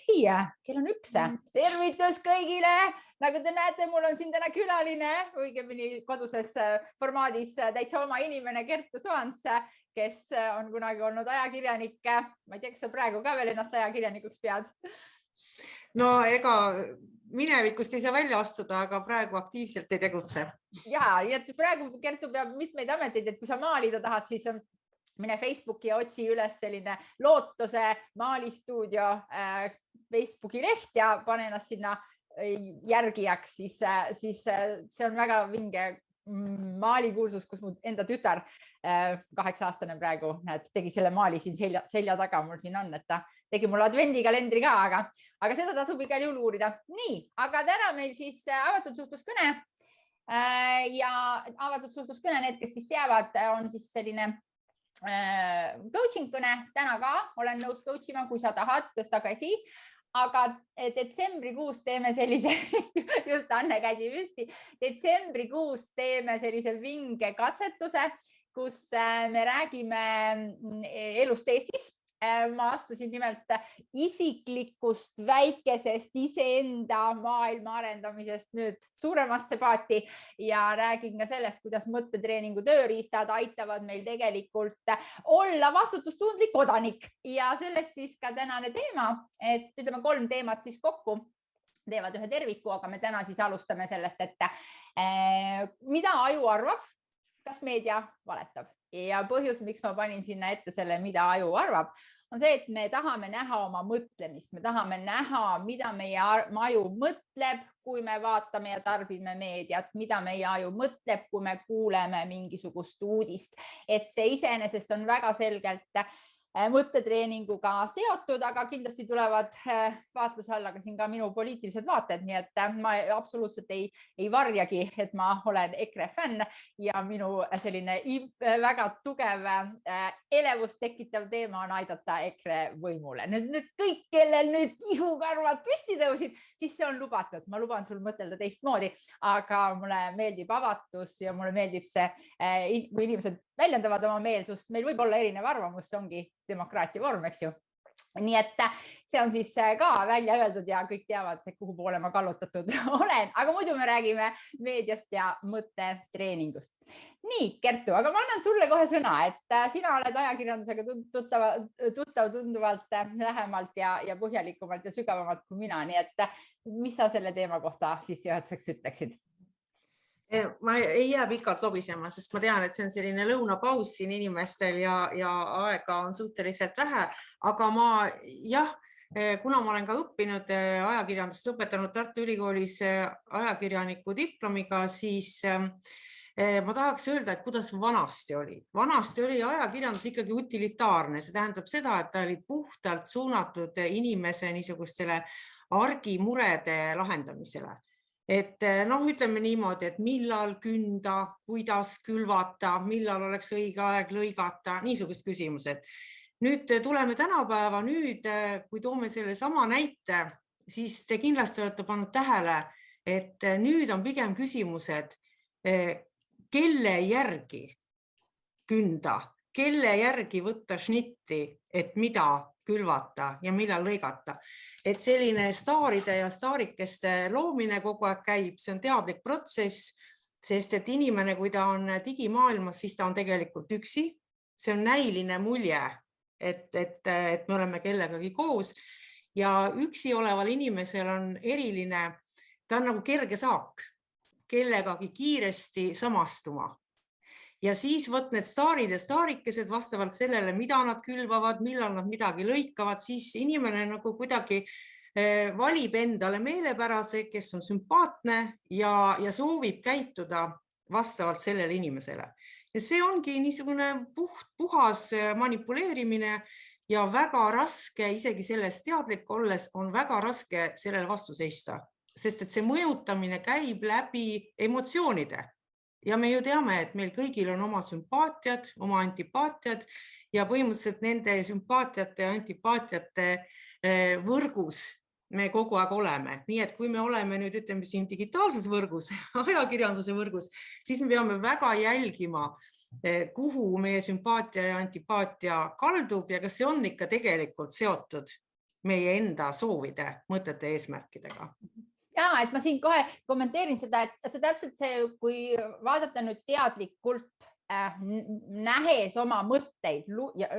Hei, kell on 1. Tervitus kõigile! Nagu te näete, mul on siin täna külaline, õigemini koduses formaadis täitsa oma inimene Kertu Soans, kes on kunagi olnud ajakirjanik. Ma ei tea, kas sa praegu ka veel ennast ajakirjanikuks pead? No ega minevikust ei saa välja astuda, aga praegu aktiivselt ei tegutse. Jaa, et praegu Kertu peab mitmeid ameteid, et kui sa maalida tahad, siis mine Facebooki ja otsi üles selline Lootuse maalistuudio Facebooki leht ja pane ennast sinna järgijaks, siis see on väga vinge maalikursus, kus mu enda tütar, 8-aastane praegu, tegi selle maali siin selja taga, mul siin on, et ta tegi mul advendikalendri ka, aga seda tasub igal juhul uurida. Nii, aga täna meil siis avatud suhtluskõne ja avatud suhtluskõne, need, kes siis teavad, on siis selline coaching kõne. Täna ka olen nõus coach ima, kui sa tahad, tõsta käsi. Aga detsembrikuus teeme sellise, just Anne käsi püsti, detsembrikuus teeme sellise vinge katsetuse, kus me räägime elust Eestis. Ma astusin nimelt isiklikust väikesest iseenda maailma arendamisest nüüd suuremasse paati ja räägin ka sellest, kuidas mõttetreeningu tööriistad aitavad meil tegelikult olla vastutustundlik kodanik ja sellest siis ka tänane teema, et ütleme 3 teemat siis kokku teevad ühe terviku, aga me täna siis alustame sellest, et mida aju arvab, kas meedia valetab. Ja põhjus, miks ma panin sinna ette selle, mida aju arvab, on see, et me tahame näha oma mõtlemist. Me tahame näha, mida meie aju mõtleb, kui me vaatame ja tarbime meediat, mida meie aju mõtleb, kui me kuuleme mingisugust uudist. Et see iseenesest on väga selgelt mõttetreeninguga seotud, aga kindlasti tulevad vaatluse alla ka siin ka minu poliitilised vaated, nii et ma absoluutselt ei varjagi, et ma olen EKRE fänn ja minu selline väga tugev elevust tekitav teema on aidata EKRE võimule. Nüüd kõik, kellel nüüd kihukarvad püsti tõusid, siis see on lubatud. Ma luban sul mõtelda teistmoodi, aga mulle meeldib avatus ja mulle meeldib see, kui inimesed väljendavad oma meelsust. Meil võib olla erinev arvamus, see ongi demokraatia vorm, eks ju. Nii et see on siis ka välja öeldud ja kõik teavad, kuhu poole ma kallutatud olen, aga muidu me räägime meediast ja mõttetreeningust. Nii, Kertu, aga ma annan sulle kohe sõna, et sina oled ajakirjandusega tuttav tunduvalt lähemalt ja põhjalikumalt ja sügavamalt kui mina, nii et mis sa selle teema kohta siis ühetuseks ütleksid? Ma ei jää pikalt lobisema, sest ma tean, et see on selline lõunapaus siin inimestel ja aega on suhteliselt vähe, aga kuna ma olen ka õppinud ajakirjandust, lõpetanud Tartu Ülikoolis ajakirjaniku diplomiga, siis ma tahaks öelda, et kuidas vanasti oli. Vanasti oli ajakirjandus ikkagi utilitaarne, see tähendab seda, et ta oli puhtalt suunatud inimese niisugustele argimurede lahendamisele. Et ütleme niimoodi, et millal künda, kuidas külvata, millal oleks õige aeg lõigata, niisugused küsimused. Nüüd tuleme tänapäeva, kui toome selle sama näite, siis te kindlasti olete pannud tähele, et nüüd on pigem küsimused, kelle järgi künda, kelle järgi võtta šnitti, et mida külvata ja millal lõigata. Et selline staaride ja staarikeste loomine kogu aeg käib, see on teadlik protsess, sest et inimene, kui ta on digimaailmas, siis ta on tegelikult üksi. See on näiline mulje, et me oleme kellegagi koos ja üksi oleval inimesel on eriline, ta on nagu kerge saak, kellegagi kiiresti samastuma. Ja siis võt need staarid ja staarikesed vastavalt sellele, mida nad külvavad, millal nad midagi lõikavad, siis inimene nagu kuidagi valib endale meelepärase, kes on sümpaatne ja soovib käituda vastavalt sellele inimesele. Ja see ongi niisugune puhas manipuleerimine ja väga raske, isegi sellest teadlik olles, on väga raske sellele vastu seista, sest et see mõjutamine käib läbi emotsioonide. Ja me ju teame, et meil kõigil on oma sümpaatiad, oma antipaatiad ja põhimõtteliselt nende sümpaatiate ja antipaatiate võrgus me kogu aeg oleme. Nii et kui me oleme nüüd ütleme siin digitaalses võrgus, ajakirjanduse võrgus, siis me peame väga jälgima, kuhu meie sümpaatia ja antipaatia kaldub ja kas see on ikka tegelikult seotud meie enda soovide, mõtete, eesmärkidega. Ja, et ma siin kohe kommenteerin seda, et see täpselt see, kui vaadata nüüd teadlikult nähes oma mõtteid,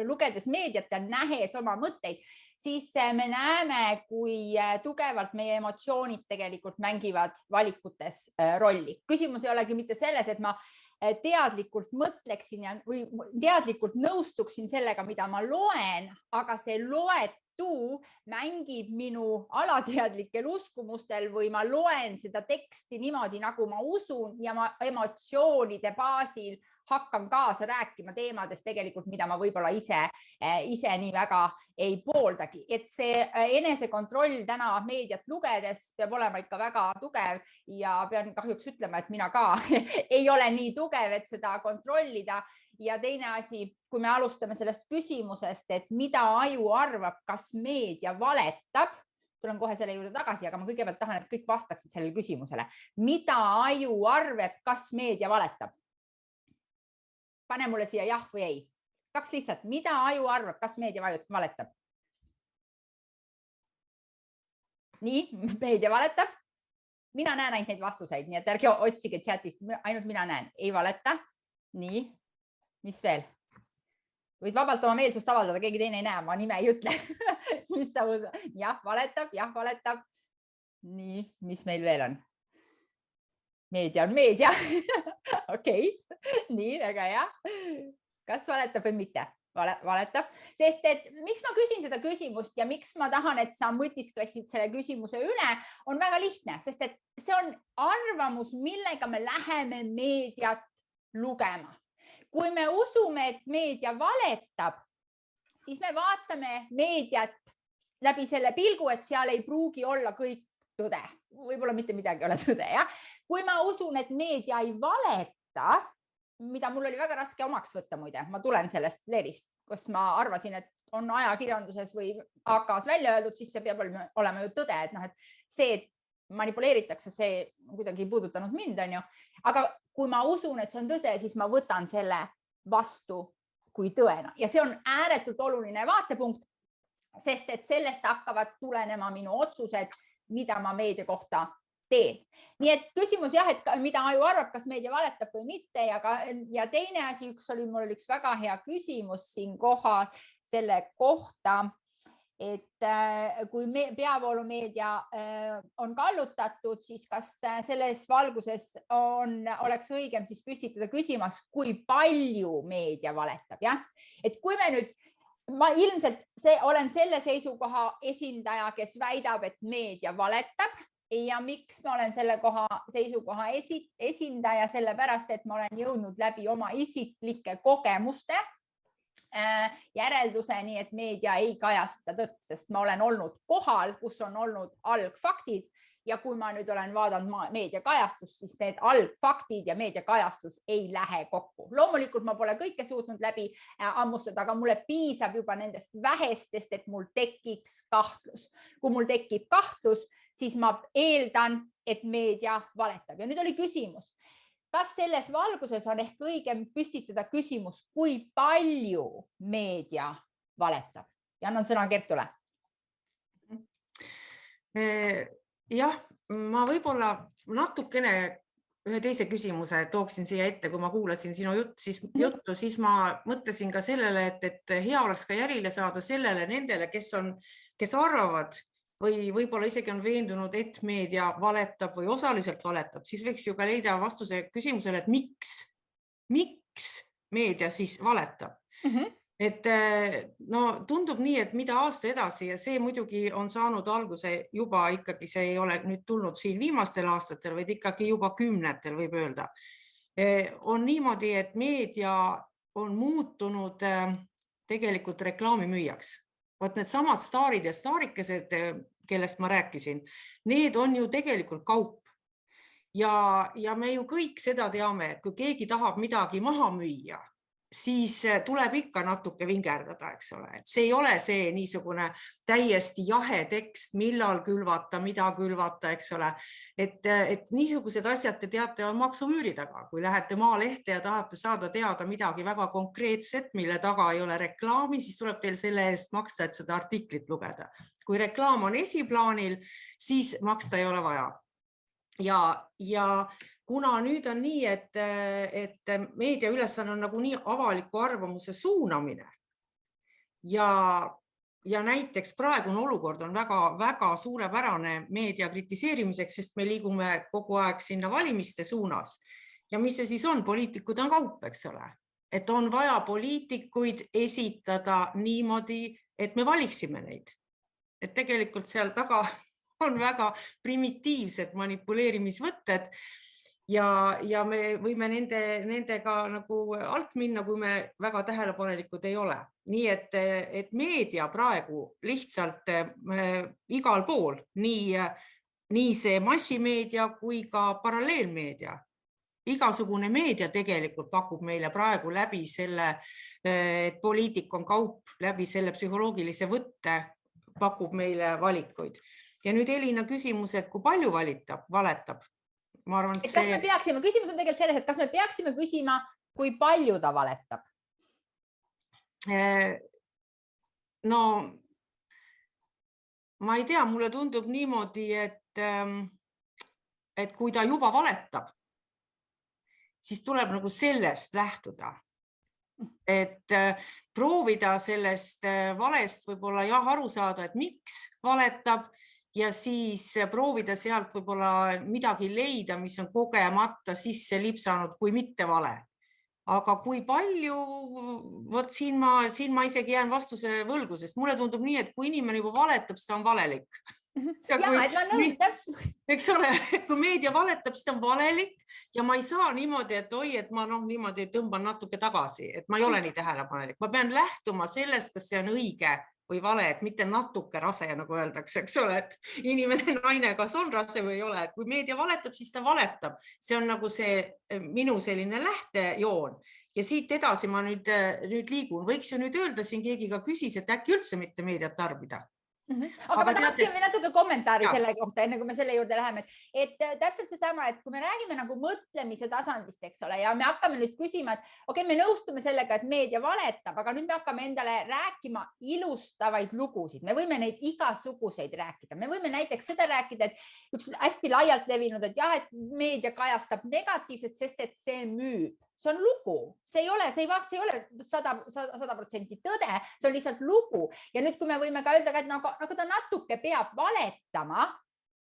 lugedes meediat ja nähes oma mõtteid, siis me näeme, kui tugevalt meie emotsioonid tegelikult mängivad valikutes rolli. Küsimus ei olegi mitte selles, et ma teadlikult mõtleksin või teadlikult nõustuksin sellega, mida ma loen, aga see loetu mängib minu alateadlikel uskumustel või ma loen seda teksti niimoodi, nagu ma usun ja ma emotsioonide baasil hakkan kaasa rääkima teemadest tegelikult, mida ma võib-olla ise nii väga ei pooldagi. Et see enesekontroll täna meediat lugedes peab olema ikka väga tugev ja pean kahjuks ütlema, et mina ka ei ole nii tugev, et seda kontrollida. Ja teine asi, kui me alustame sellest küsimusest, et mida aju arvab, kas meedia valetab, tulen kohe selle juurde tagasi, aga ma kõigepealt tahan, et kõik vastaksid sellele küsimusele. Mida aju arvab, kas meedia valetab? Pane mulle siia jah või ei. Kaks lihtsalt. Mida aju arvab, kas meedia valetab? Nii, meedia valetab. Mina näen ainult neid vastuseid, nii et ärge otsige chatist. Ainult mina näen. Ei valeta. Nii, mis veel? Võid vabalt oma meelsust avaldada, keegi teine ei näe, ma nime ei ütle. Jah, valetab. Nii, mis meil veel on? Meedia on meedia. Okei, nii, väga hea. Kas valetab või mitte? Valetab. Sest et miks ma küsin seda küsimust ja miks ma tahan, et sa mõtisklesid selle küsimuse üle, on väga lihtne, sest et see on arvamus, millega me läheme meediat lugema. Kui me usume, et meedia valetab, siis me vaatame meediat läbi selle pilgu, et seal ei pruugi olla kõik tõde. Võib-olla mitte midagi ole tõde, jah? Kui ma usun, et meedia ei valeta, mida mul oli väga raske omaks võtta muide, ma tulen sellest leerist, kus ma arvasin, et on ajakirjanduses või AK-s välja öeldud, siis see peab olema ju tõde, et see, et manipuleeritakse, see kuidagi ei puudutanud mind, on ju. Aga kui ma usun, et see on tõde, siis ma võtan selle vastu kui tõena ja see on ääretult oluline vaatepunkt, sest et sellest hakkavad tulenema minu otsused, mida ma meedia kohta teen. Nii et küsimus jah, et mida aju arvab, kas meedia valetab või mitte ja teine asi, mul oli üks väga hea küsimus siin koha selle kohta, et kui peavoolumeedia on kallutatud, siis kas selles valguses oleks õigem siis püstitada küsimas, kui palju meedia valetab, jah? Et kui me nüüd ma ilmselt olen selle seisukoha esindaja, kes väidab, et meedia valetab ja miks ma olen selle seisukoha esindaja, sellepärast, et ma olen jõudnud läbi oma isiklike kogemuste järelduseni, et meedia ei kajasta tõtt, sest ma olen olnud kohal, kus on olnud algfaktid ja kui ma nüüd olen vaadanud meediakajastust, siis need algfaktid ja meediakajastus ei lähe kokku. Loomulikult ma pole kõike suutnud läbi ammustada, aga mulle piisab juba nendest vähestest, et mul tekiks kahtlus. Kui mul tekib kahtlus, siis ma eeldan, et meedia valetab. Ja nüüd oli küsimus, kas selles valguses on ehk õigem püstitada küsimus, kui palju meedia valetab? Ja annan sõna Kertule. Jah, ma võib-olla natukene ühe teise küsimuse tooksin siia ette, kui ma kuulasin sinu juttu, siis ma mõtlesin ka sellele, et hea oleks ka järile saada sellele nendele, kes arvavad või võib-olla isegi on veendunud, et meedia valetab või osaliselt valetab, siis võiks ju ka leida vastuse küsimusele, et miks meedia siis valetab. Et no tundub nii, et mida aasta edasi ja see muidugi on saanud alguse juba ikkagi, see ei ole nüüd tulnud siin viimastel aastatel, vaid ikkagi juba kümnetel võib öelda. On niimoodi, et meedia on muutunud tegelikult reklaamimüüjaks. Vaat need samad staarid ja staarikesed, kellest ma rääkisin, need on ju tegelikult kaup. Ja me ju kõik seda teame, et kui keegi tahab midagi maha müüa, siis tuleb ikka natuke vingerdada, eks ole, et see ei ole see niisugune täiesti jahe tekst, millal külvata, mida külvata, eks ole. Et niisugused asjad te teate on maksumüüri taga, kui lähete Maalehte ja tahate saada teada midagi väga konkreetset, mille taga ei ole reklaami, siis tuleb teil selle eest maksta, et seda artiklit lugeda. Kui reklaam on esiplaanil, siis maksta ei ole vaja. Ja kuna nüüd on nii, et meedia ülesanne on nagu nii avaliku arvamuse suunamine ja näiteks praegune olukord on väga suurepärane meedia kritiseerimiseks, sest me liigume kogu aeg sinna valimiste suunas. Ja mis see siis on? Poliitikud on kaup, eks ole. Et on vaja poliitikuid esitada niimoodi, et me valiksime neid. Et tegelikult seal taga on väga primitiivsed manipuleerimisvõtted ja me võime nendega nagu alt minna, kui me väga tähelepanelikud ei ole. Nii et meedia praegu lihtsalt igal pool, nii see massimeedia kui ka paralleelmeedia. Igasugune meedia tegelikult pakub meile praegu läbi selle, et poliitik on kaup, läbi selle psühholoogilise võtte pakub meile valikuid. Ja nüüd Elina küsimus, et kui palju valetab? Ma arvan, et kas me peaksime, küsimus on tegelikult selles, et kas me peaksime küsima, kui palju ta valetab? No, ma ei tea, mulle tundub niimoodi, et kui ta juba valetab, siis tuleb nagu sellest lähtuda. Et proovida sellest valest võib-olla aru saada, et miks valetab, ja siis proovida sealt võib-olla midagi leida, mis on kogemata sisse lipsanud, kui mitte vale. Aga kui palju, võt siin ma isegi jään vastuse võlgu, sest mulle tundub nii, et kui inimene juba valetab, siis ta on valelik. Eks ole, kui meedia valetab, siis ta on valelik ja ma ei saa niimoodi, et ma niimoodi tõmban natuke tagasi, et ma ei ole nii tähelepanelik. Ma pean lähtuma sellest, kas see on õige või vale, et mitte natuke rase, nagu öeldakse, eks ole, et inimene naine kas on rase või ei ole, et kui meedia valetab, siis ta valetab. See on nagu see minu selline lähtejoon ja siit edasi ma nüüd liigun. Võiks ju nüüd öelda, siin keegi ka küsis, et äkki üldse mitte meediat tarbida. Aga ma tahaksin natuke kommentaari selle kohta, enne kui me selle juurde läheme, et täpselt seesama, et kui me räägime nagu mõtlemise tasandist, eks ole, ja me hakkame nüüd küsima, et me nõustume sellega, et meedia valetab, aga nüüd me hakkame endale rääkima ilustavaid lugusid. Me võime neid igasuguseid rääkida. Me võime näiteks seda rääkida, et üks hästi laialt levinud, et jah, et meedia kajastab negatiivset, sest et see müüb. See on lugu, see ei ole 100% tõde, see on lihtsalt lugu. Ja nüüd, kui me võime ka öelda, et nagu ta natuke peab valetama,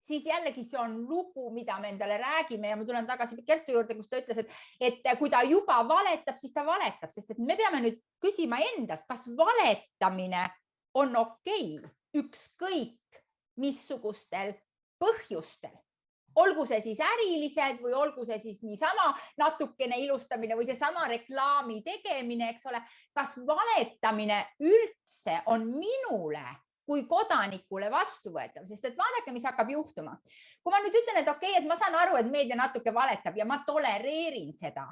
siis jällegi see on lugu, mida me endale räägime ja ma tulen tagasi Kertu juurde, kus ta ütles, et kui ta juba valetab, siis ta valetab, sest et me peame nüüd küsima endalt, kas valetamine on okei, ükskõik missugustel põhjustel. Olgu see siis ärilised või olgu see siis niisama natukene ilustamine või seesama reklaami tegemine, eks ole. Kas valetamine üldse on minule kui kodanikule vastuvõetav, sest et vaadake, mis hakkab juhtuma. Kui ma nüüd ütlen, et okei, et ma saan aru, et meedia natuke valetab ja ma tolereerin seda,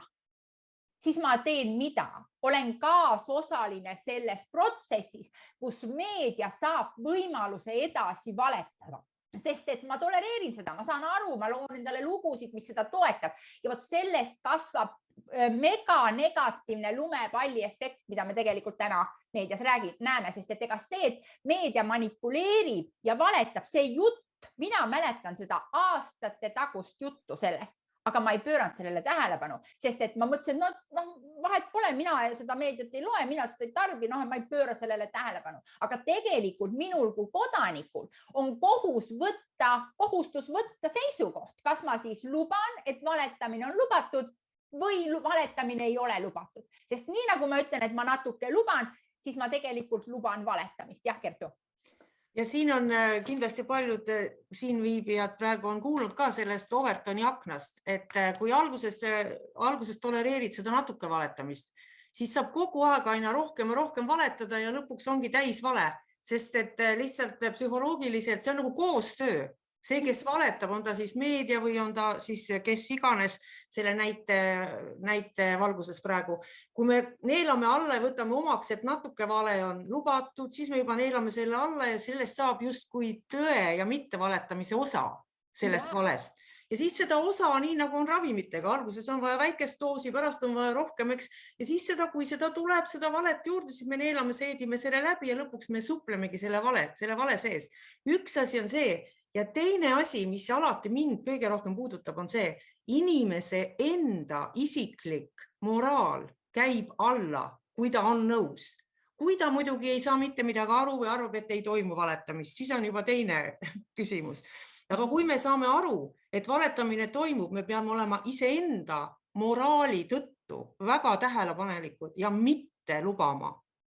siis ma teen mida? Olen kaasosaline selles protsessis, kus meedia saab võimaluse edasi valetada. Sest et ma tolereerin seda, ma saan aru, ma loon endale lugusid, mis seda toetab ja vot sellest kasvab mega negatiivne lumepalli efekt, mida me tegelikult täna meedias näeme, sest et ega see, et meedia manipuleerib ja valetab, see jutt, mina mäletan seda aastate tagust juttu sellest, aga ma ei pööranud sellele tähelepanu, sest et ma mõtlesin, vahet pole, mina seda meediat ei loe, mina seda ei tarbi, ma ei pööra sellele tähelepanu. Aga tegelikult minul kui kodanikul on kohustus võtta seisukoht, kas ma siis luban, et valetamine on lubatud või valetamine ei ole lubatud. Sest nii nagu ma ütlen, et ma natuke luban, siis ma tegelikult luban valetamist. Jah, Kertu? Ja siin on kindlasti paljud siin viibijad praegu on kuulnud ka sellest Overtoni aknast, et kui alguses tolereerid seda natuke valetamist, siis saab kogu aeg aina rohkem ja rohkem valetada ja lõpuks ongi täis vale, sest et lihtsalt psühholoogiliselt see on nagu koostöö. See, kes valetab, on ta siis meedia või on ta siis kes iganes selle näite valguses praegu. Kui me neelame alla ja võtame omaks, et natuke vale on lubatud, siis me juba neelame selle alla ja sellest saab justkui tõe ja mitte valetamise osa sellest valest. Ja siis seda osa, nii nagu on ravimitega, alguses on vaja väikest doosi, pärast on vaja rohkem, eks. Ja siis seda, kui seda tuleb, seda valet juurde, siis me neelame, seedime selle läbi ja lõpuks me suplemegi selle vale sees. Üks asi on see. Ja teine asi, mis alati mind kõige rohkem puudutab, on see, inimese enda isiklik moraal käib alla, kui ta on nõus. Kui ta muidugi ei saa mitte midagi aru või arvab, et ei toimu valetamist, siis on juba teine küsimus. Aga kui me saame aru, et valetamine toimub, me peame olema iseenda moraali tõttu väga tähelepanelikud ja mitte lubama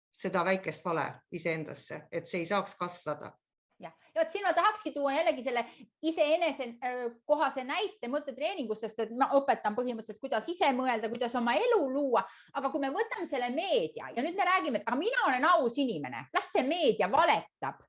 seda väikest vale iseendasse, et see ei saaks kasvada. Ja vot siin ma tahakski tuua jällegi selle iseenese kohase näite mõttetreeningust, sest et ma õpetan põhimõtteliselt, kuidas ise mõelda, kuidas oma elu luua. Aga kui me võtame selle meedia ja nüüd me räägime, et mina olen aus inimene, las see meedia valetab,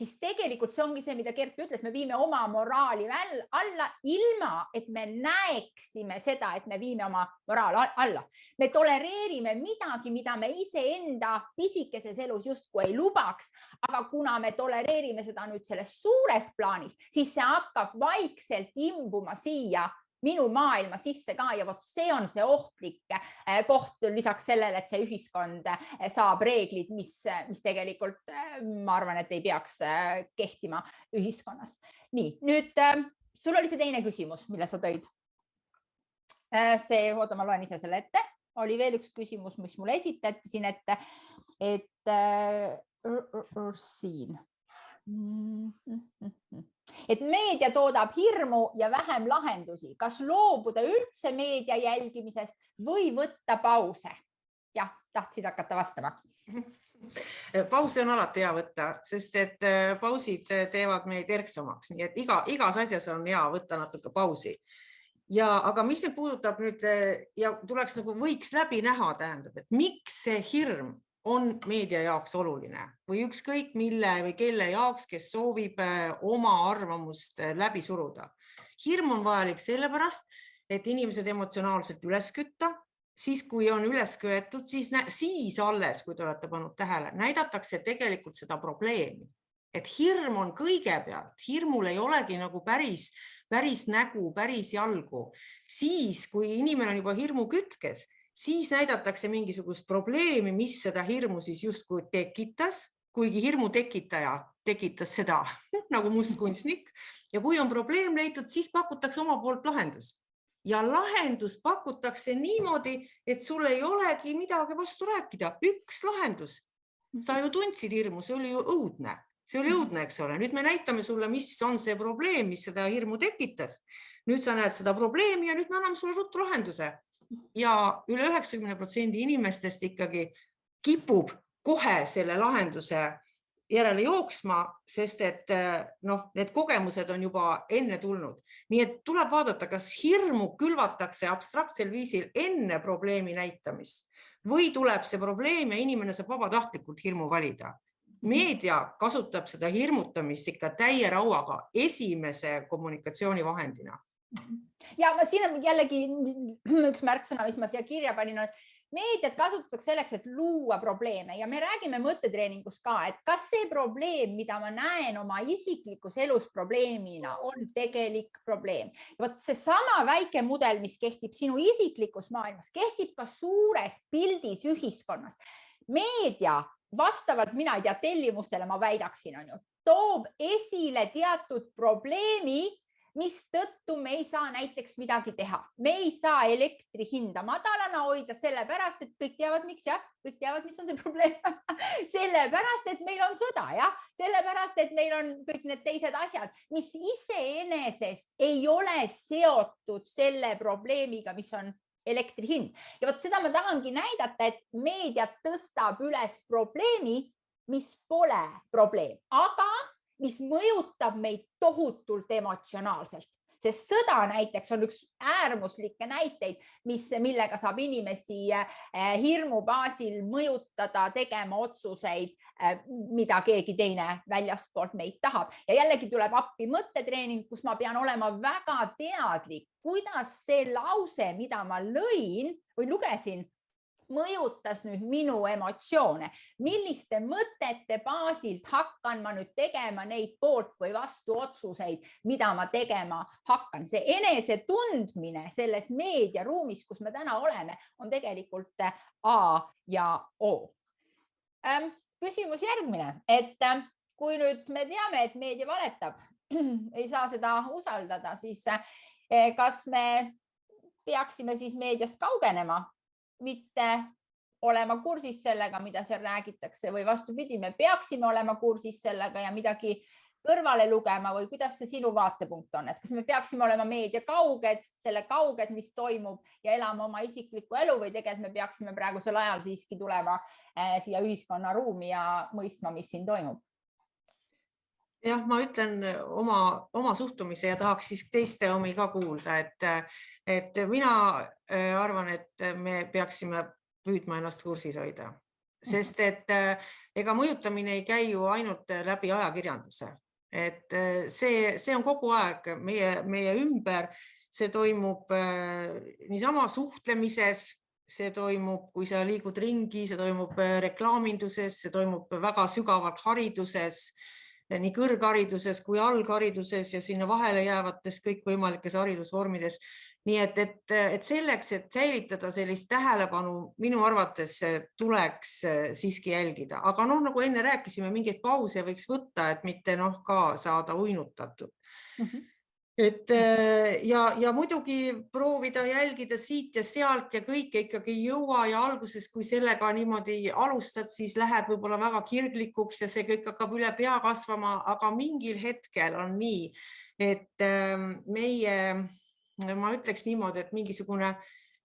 siis tegelikult see ongi see, mida Gert ütles, me viime oma moraali alla ilma, et me näeksime seda, et me viime oma moraali alla. Me tolereerime midagi, mida me iseenda pisikeses elus justkui ei lubaks, aga kuna me tolereerime seda nüüd selles suures plaanis, siis see hakkab vaikselt imbuma siia minu maailma sisse ka ja vot see on see ohtlik koht lisaks sellele, et see ühiskond saab reeglid, mis tegelikult ma arvan, et ei peaks kehtima ühiskonnas. Nii, nüüd sul oli see teine küsimus, mille sa tõid. Oota, ma loen ise selle ette. Oli veel üks küsimus, mis mulle esitati siin ette, et siin. Et meedia toodab hirmu ja vähem lahendusi. Kas loobuda üldse meedia jälgimisest või võtta pause? Jah, tahtsid hakata vastama. Pause on alati hea võtta, sest et pausid teevad meid erksomaks, nii et igas asjas on hea võtta natuke pausi. Aga mis nüüd puudutab nüüd ja tuleks nagu võiks läbi näha, tähendab, et miks see hirm on meedia jaoks oluline või ükskõik mille või kelle jaoks, kes soovib oma arvamust läbi suruda. Hirm on vajalik sellepärast, et inimesed emotsionaalselt üles kütta, siis kui on üles köetud, siis alles, kui te olete pannud tähele, näidatakse tegelikult seda probleemi. Et hirm on kõigepealt, hirmul ei olegi nagu päris nägu, päris jalgu. Siis, kui inimene on juba hirmu kütkes, siis näidatakse mingisugust probleemi, mis seda hirmu siis justkui tekitas, kuigi hirmu tekitaja tekitas seda nagu mustkunstnik. Ja kui on probleem leitud, siis pakutakse oma poolt lahendus. Ja lahendus pakutakse niimoodi, et sul ei olegi midagi vastu rääkida. Üks lahendus. Sa ju tundsid hirmu, see oli ju õudne. See oli õudne, eks ole. Nüüd me näitame sulle, mis on see probleem, mis seda hirmu tekitas. Nüüd sa näed seda probleemi ja nüüd me anname sulle ruttu lahenduse. Ja üle 90% inimestest ikkagi kipub kohe selle lahenduse järele jooksma, sest et need kogemused on juba enne tulnud. Nii et tuleb vaadata, kas hirmu külvatakse abstraktsel viisil enne probleemi näitamist või tuleb see probleem ja inimene saab vabatahtlikult hirmu valida. Meedia kasutab seda hirmutamist ikka täie rauaga esimese kommunikatsioonivahendina. Ja siin on jällegi üks märksõna, mis ma siia kirja panin, on meediat kasutatakse selleks, et luua probleeme ja me räägime mõttetreeningust ka, et kas see probleem, mida ma näen oma isiklikus elus probleemina, on tegelik probleem. Vot see sama väike mudel, mis kehtib sinu isiklikus maailmas, kehtib ka suures pildis ühiskonnas. Meedia vastavalt mina ei tea tellimustele, ma väidaksin, toob esile teatud probleemi, mis tõttu me ei saa näiteks midagi teha. Me ei saa elektri hinda madalana hoida sellepärast, et kõik teavad, miks kõik teavad, mis on see probleem. Sellepärast, et meil on sõda, sellepärast, et meil on kõik need teised asjad, mis iseenesest ei ole seotud selle probleemiga, mis on elektri hind. Ja vot seda ma tahangi näidata, et meedia tõstab üles probleemi, mis pole probleem, aga mis mõjutab meid tohutult emotsionaalselt. sest sõda näiteks on üks äärmuslikke näiteid, millega saab inimesi hirmu baasil mõjutada tegema otsuseid, mida keegi teine väljastpoolt meid tahab. Ja jällegi tuleb appi mõttetreening, kus ma pean olema väga teadlik, kuidas see lause, mida ma lõin või lugesin, mõjutas nüüd minu emotsioone, milliste mõtete baasilt hakkan ma nüüd tegema neid poolt või vastu otsuseid, mida ma tegema hakkan. See enese tundmine selles meediaruumis, kus me täna oleme, on tegelikult A ja O. Küsimus järgmine, et kui nüüd me teame, et meedia valetab, ei saa seda usaldada, siis kas me peaksime siis meediast kaugenema, mitte olema kursis sellega, mida seal räägitakse või vastupidi, me peaksime olema kursis sellega ja midagi kõrvale lugema või kuidas see sinu vaatepunkt on, et kas me peaksime olema meedia kauged, mis toimub ja elama oma isiklikku elu või tegelikult me peaksime praegusel ajal siiski tulema siia ühiskonnaruumi ja mõistma, mis siin toimub? Jah, ma ütlen oma suhtumise ja tahaks siis teiste omi ka kuulda, et mina arvan, et me peaksime püüdma ennast kursis hoida, sest et ega mõjutamine ei käi ju ainult läbi ajakirjanduse, et see on kogu aeg meie ümber, see toimub niisama suhtlemises, see toimub, kui sa liigud ringi, see toimub reklaaminduses, see toimub väga sügavalt hariduses, nii kõrghariduses kui alghariduses ja sinna vahele jäävates kõikvõimalikes haridusvormides. Nii et selleks, et säilitada sellist tähelepanu, minu arvates tuleks siiski jälgida. Aga nagu enne rääkisime, mingeid pause võiks võtta, et mitte ka saada uinutatud. Ja muidugi proovida jälgida siit ja sealt ja kõike ikkagi ei jõua ja alguses, kui sellega niimoodi alustad, siis lähed võib-olla väga kirglikuks ja see kõik hakkab üle pea kasvama, aga mingil hetkel on nii, et ma ütleks niimoodi, et mingisugune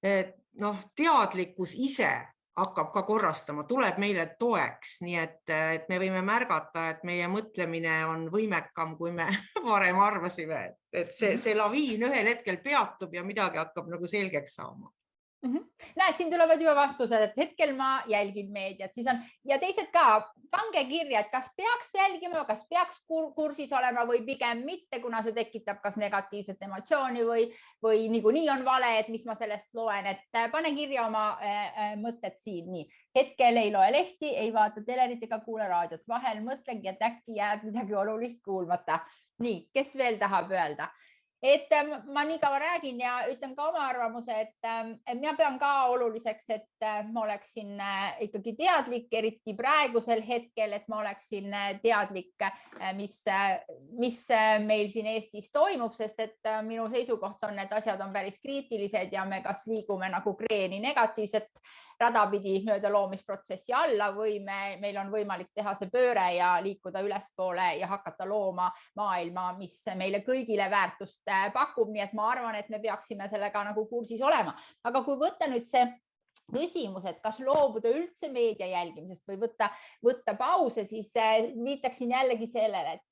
teadlikkus ise hakkab ka korrastama, tuleb meile toeks, nii et me võime märgata, et meie mõtlemine on võimekam, kui me varem arvasime, et see laviin ühel hetkel peatub ja midagi hakkab nagu selgeks saama. Näed, siin tulevad juba vastused, et hetkel ma jälgin meediat, siis on ja teised ka, pange kirja, et kas peaks jälgima, kas peaks kursis olema või pigem mitte, kuna see tekitab kas negatiivset emotsiooni või niikuinii on vale, et mis ma sellest loen, et pane kirja oma mõtted siin. Nii, hetkel ei loe lehti, ei vaata telerit ega kuule raadiot, vahel mõtlengi, et äkki jääb midagi olulist kuulmata. Nii, kes veel tahab öelda? Et ma nii kaua räägin ja ütlen ka oma arvamuse, et mina pean ka oluliseks, et ma oleksin ikkagi teadlik, eriti praegusel hetkel, et ma oleksin teadlik, mis meil siin Eestis toimub, sest et minu seisukoht on, et asjad on päris kriitilised ja me kas liigume nagu kreeni negatiivset radapidi mööda loomisprotsessi alla või meil on võimalik teha see pööre ja liikuda ülespoole ja hakata looma maailma, mis meile kõigile väärtust pakub, nii et ma arvan, et me peaksime sellega nagu kursis olema. Aga kui võtta nüüd see küsimus, et kas loobuda üldse meedia jälgimisest või võtta pause, siis viitaksin jällegi sellele, et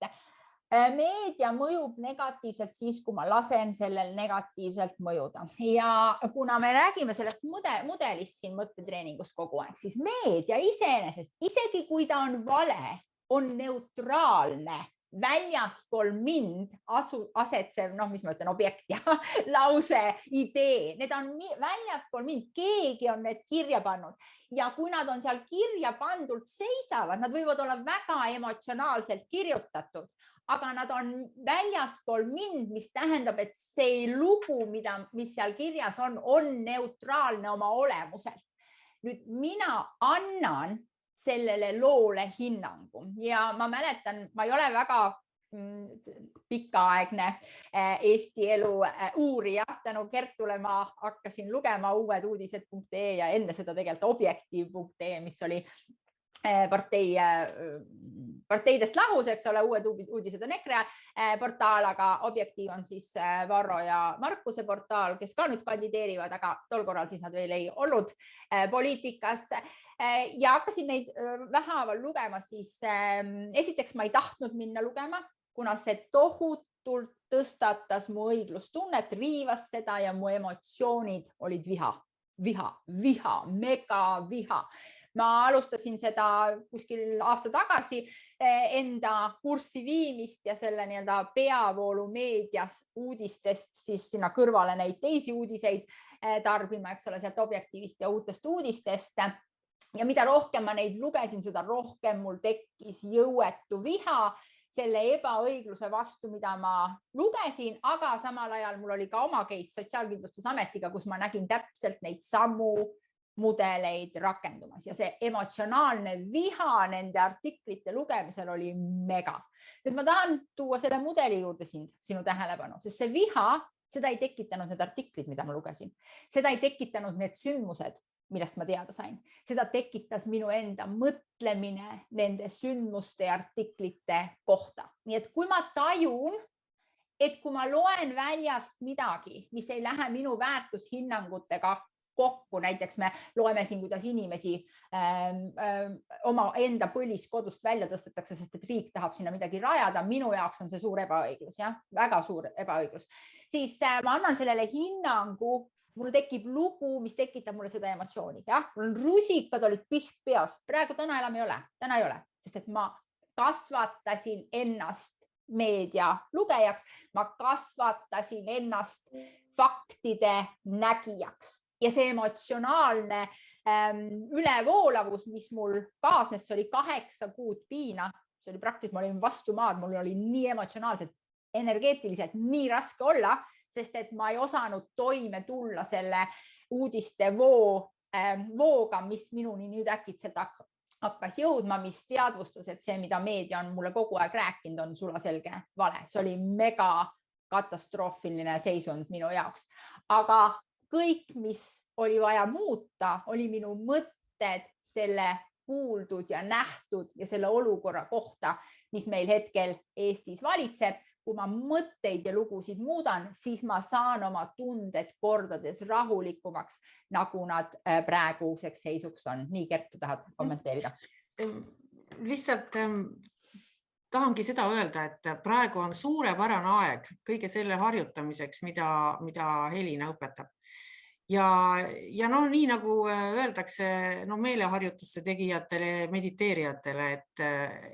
meedia mõjub negatiivselt siis, kui ma lasen sellel negatiivselt mõjuda. Ja kuna me räägime sellest mudelist siin mõttetreeningus kogu aeg, siis meedia iseenesest, isegi kui ta on vale, on neutraalne, väljaspool mind asetsev, mis ma ütlen, objekt ja lause, idee, need on väljaspool mind, keegi on need kirja pannud ja kui nad on seal kirja pandult seisavad, nad võivad olla väga emotsionaalselt kirjutatud, aga nad on väljaspool mind, mis tähendab, et see lugu, mis seal kirjas on neutraalne oma olemuselt. Nüüd mina annan sellele loole hinnangu ja ma mäletan, ma ei ole väga pikaaegne Eesti elu uurija, tänu Kertule ma hakkasin lugema uueduudised.ee ja enne seda tegelikult objektiiv.ee, mis oli parteidest lahus, eks ole, uued uudised on EKRE portaal, aga objektiiv on siis Varro ja Markuse portaal, kes ka nüüd kandideerivad, aga tol korral siis nad veel ei olnud poliitikas ja hakkasin neid vähaaval lugema, siis esiteks ma ei tahtnud minna lugema, kuna see tohutult tõstatas mu õiglustunnet, riivas seda ja mu emotsioonid olid viha, mega viha. Ma alustasin seda kuskil aasta tagasi enda kurssi viimist ja selle nii-öelda peavoolu meedias uudistest siis sinna kõrvale neid teisi uudiseid tarbima, eks ole, sealt Objektiivist ja Uutest Uudistest. Ja mida rohkem ma neid lugesin, seda rohkem mul tekkis jõuetu viha selle ebaõigluse vastu, mida ma lugesin, aga samal ajal mul oli ka oma case Sotsiaalkindlustusametiga, kus ma nägin täpselt neid samu mudeleid rakendumas ja see emotsionaalne viha nende artiklite lugemisel oli mega. Nüüd ma tahan tuua selle mudeli juurde sinu tähelepanu, sest see viha, seda ei tekitanud need artiklid, mida ma lugesin. Seda ei tekitanud need sündmused, millest ma teada sain. Seda tekitas minu enda mõtlemine nende sündmuste ja artiklite kohta. Nii et kui ma tajun, et kui ma loen väljast midagi, mis ei lähe minu väärtushinnangutega kokku, näiteks me loeme siin, kuidas inimesi oma enda põliskodust välja tõstetakse, sest et riik tahab sinna midagi rajada. Minu jaoks on see suur ebaõiglus, väga suur ebaõiglus. Siis ma annan sellele hinnangu, mul tekib lugu, mis tekitab mulle seda emotsiooni. Mul on rusikad olid piht peas, praegu täna enam ei ole, sest et ma kasvatasin ennast meedia lugejaks, ma kasvatasin ennast faktide nägijaks. Ja see emotsionaalne ülevoolavus, mis mul kaasnes, see oli 8 kuud piina, see oli praktiliselt, ma olin vastu maad, mul oli nii emotsionaalselt, energeetiliselt nii raske olla, sest et ma ei osanud toime tulla selle uudiste vooga, mis minuni nüüd äkitselt hakkas jõudma, mis teadvustas, et see, mida meedia on mulle kogu aeg rääkinud, on sulaselge vale. See oli mega katastroofiline seisund minu jaoks. Aga kõik, mis oli vaja muuta, oli minu mõtted selle kuuldud ja nähtud ja selle olukorra kohta, mis meil hetkel Eestis valitseb. Kui ma mõtteid ja lugusid muudan, siis ma saan oma tunded kordades rahulikumaks, nagu nad praeguseks seisuks on. Nii, Kertu, tahad kommenteerida? Lihtsalt tahangi seda öelda, et praegu on suurepärane aeg kõige selle harjutamiseks, mida Helina õpetab. Ja no nii nagu öeldakse meeleharjutuste tegijatele, mediteerijatele,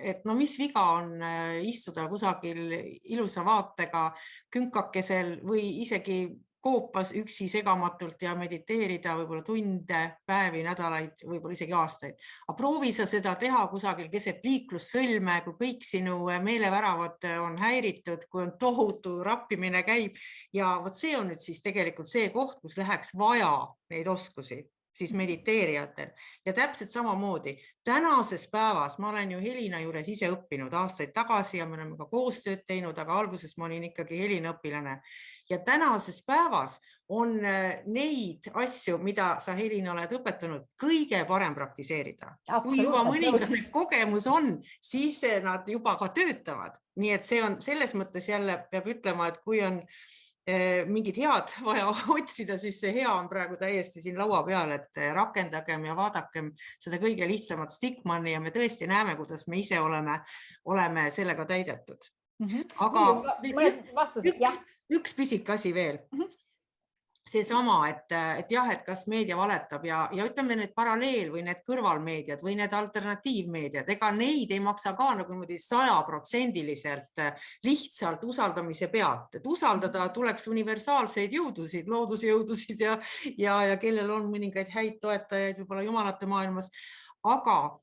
et no mis viga on istuda kusagil ilusa vaatega künkakesel või isegi koopas üksi segamatult ja mediteerida võib-olla tunde, päevi, nädalaid, võib-olla isegi aastaid. Aga proovi sa seda teha kusagil keset liiklussõlme, kui kõik sinu meeleväravad on häiritud, kui on tohutu rappimine käib ja vot see on nüüd siis tegelikult see koht, kus läheks vaja neid oskusi siis mediteerijatel. Ja täpselt samamoodi tänases päevas, ma olen ju Helina juures ise õppinud aastaid tagasi ja me oleme ka koostööd teinud, aga alguses ma olin ikkagi Helina õpilane. Ja tänases päevas on neid asju, mida sa Helina oled õpetanud, kõige parem praktiseerida. Kui juba mõningane kogemus on, siis nad juba ka töötavad. Nii et see on selles mõttes jälle peab ütlema, et kui on mingid head vaja otsida, siis see hea on praegu täiesti siin laua peal, et rakendagem ja vaadakem seda kõige lihtsamat Stickmanni ja me tõesti näeme, kuidas me ise oleme sellega täidetud. Aga üks pisik asi veel. Seesama, et jah, et kas meedia valetab ja ütleme need paralleel või need kõrvalmeediad või need alternatiivmeediad, ega neid ei maksa ka nagu 100% lihtsalt usaldamise pealt, et usaldada tuleks universaalseid jõudusid, loodusjõudusid ja kellel on mõningaid häid toetajaid võib-olla jumalate maailmas, aga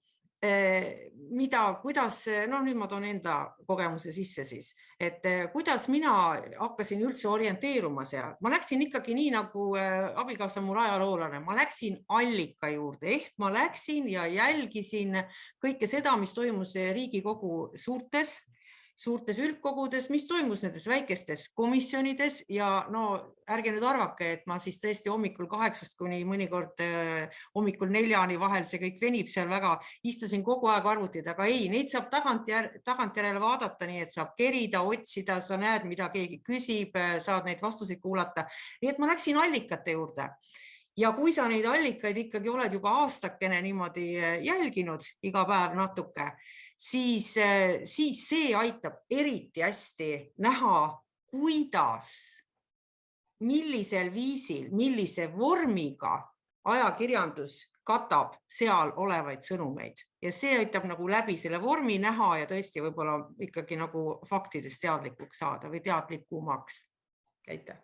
kuidas, nüüd ma toon enda kogemuse sisse siis, et kuidas mina hakkasin üldse orienteeruma seal. Ma läksin ikkagi nii nagu abikaasa mul ajaloolane, ma läksin allika juurde ehk ma läksin ja jälgisin kõike seda, mis toimus Riigikogu suurtes üldkogudes, mis toimus nendes väikestes komisjonides ja ärge nüüd arvake, et ma siis tõesti hommikul 8 kuni mõnikord hommikul 4 vahel see kõik venib seal väga, istusin kogu aeg arvutid, aga ei, neid saab tagantjärele vaadata, nii et saab kerida, otsida, sa näed, mida keegi küsib, saad neid vastuseid kuulata. Nii et ma läksin allikate juurde. Ja kui sa neid allikaid ikkagi oled juba aastakene niimoodi jälginud iga päev natuke, siis see aitab eriti hästi näha kuidas, millisel viisil, millise vormiga ajakirjandus katab seal olevaid sõnumeid ja see aitab nagu läbi selle vormi näha ja tõesti võib-olla ikkagi nagu faktidest teadlikuks saada või teadlikumaks käita.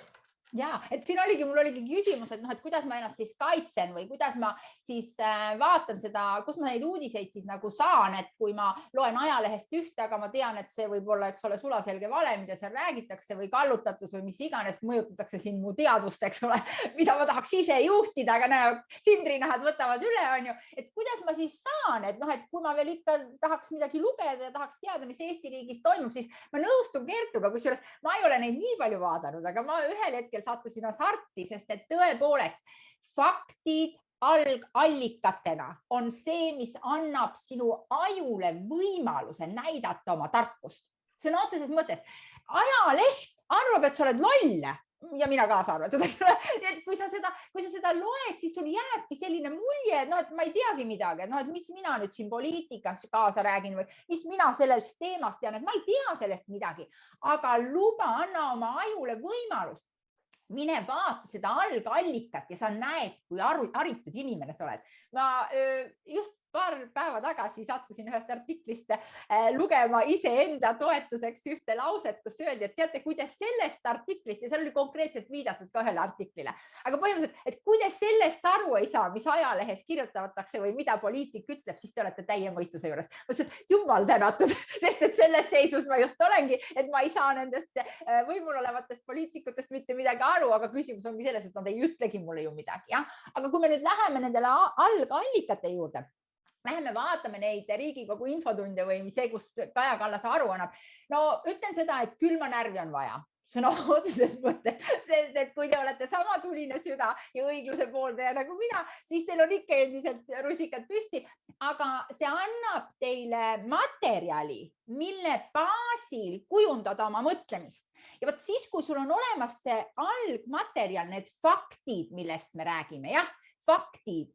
Ja, et siin mul oligi küsimus, et et kuidas ma ennast siis kaitsen või kuidas ma siis vaatan seda, kus ma neid uudiseid siis nagu saan, et kui ma loen ajalehest ühte, aga ma tean, et see võib olla, eks ole, sulaselge vale, mida seal räägitakse või kallutatus või mis iganes, mõjutatakse siin mu teadvust, eks ole, mida ma tahaks ise juhtida, aga sindrinahad võtavad üle, on ju, et kuidas ma siis saan, et kui ma veel ikka tahaks midagi lugeda ja tahaks teada, mis Eesti riigis toimub, siis ma nõustun Kertuga, kusjuures ma ei ole neid nii palju vaadanud, aga ma ühel hetkel sattusin hasarti, sest et tõepoolest faktid algallikatena on see, mis annab sinu ajule võimaluse näidata oma tarkust. See on otseses mõttes. Ajaleht arvab, et sa oled loll ja mina kaasa arvan. Et kui sa seda loed, siis sul jääbki selline mulje, et ma ei teagi midagi, et mis mina nüüd siin poliitikas kaasa räägin või mis mina sellest teemast tean, et ma ei tea sellest midagi, aga anna oma ajule võimalus. Mine vaata seda algallikat ja sa näed, kui haritud inimene sa oled. Ma just paar päeva tagasi sattusin ühest artiklist lugema iseenda toetuseks ühte lauset, kus öeldi, et teate, kuidas sellest artiklist, ja seal oli konkreetselt viidatud ka ühele artiklile, aga põhimõtteliselt, et kuidas sellest aru ei saa, mis ajalehes kirjutatakse või mida poliitik ütleb, siis te olete täie mõistuse juures. Ma ütlesin, et jumal tänatud, sest et selles seisus ma just olengi, et ma ei saa nendest võimul olevatest poliitikutest mitte midagi aru, aga küsimus ongi selles, et nad ei ütlegi mulle ju midagi. Ja? Aga kui me nüüd läheme nendele algallikate juurde, läheme vaatame neid Riigikogu infotunde või see, kus Kaja Kallas aru annab. No ütlen seda, et külma närvi on vaja. Sõna otseses mõttes, sest et kui te olete sama tuline süda ja õigluse pooldaja nagu mina, siis teil on ikka endiselt rusikad püsti, aga see annab teile materjali, mille baasil kujundada oma mõtlemist. Ja võt siis, kui sul on olemas see algmaterjal, need faktid, millest me räägime, jah, faktid,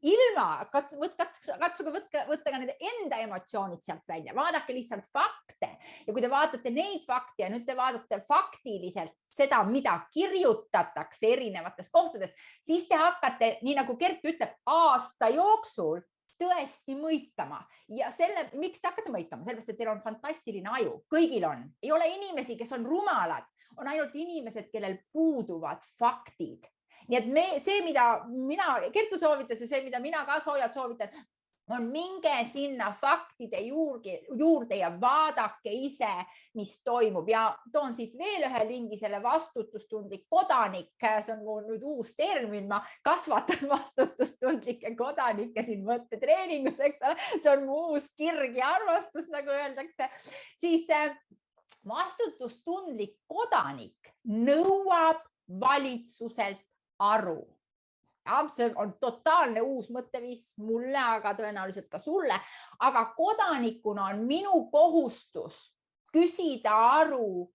katsuge võtta ka nende enda emotsioonid sealt välja, vaadake lihtsalt fakte ja kui te vaatate neid fakte ja nüüd te vaatate faktiliselt seda, mida kirjutatakse erinevates kohtades, siis te hakkate, nii nagu Kert ütleb, aasta jooksul tõesti mõikama ja miks te hakkate mõikama? Sellepärast, et teil on fantastiline aju, kõigil on, ei ole inimesi, kes on rumalad, on ainult inimesed, kellel puuduvad faktid. Nii et see, mida Kertu soovitas ja see, mida mina ka soojalt soovitan, on minge sinna faktide juurde ja vaadake ise, mis toimub. Ja toon siit veel ühe lingi, selle vastutustundlik kodanik. See on mul nüüd uus termin, ma kasvatan vastutustundlikke kodanikke siin mõttetreeningus, eks ole. See on mu uus kirg ja armastus, nagu öeldakse. Siis vastutustundlik kodanik nõuab valitsuselt aru. Ja, see on totaalne uus mõtteviis mulle, aga tõenäoliselt ka sulle. Aga kodanikuna on minu kohustus küsida aru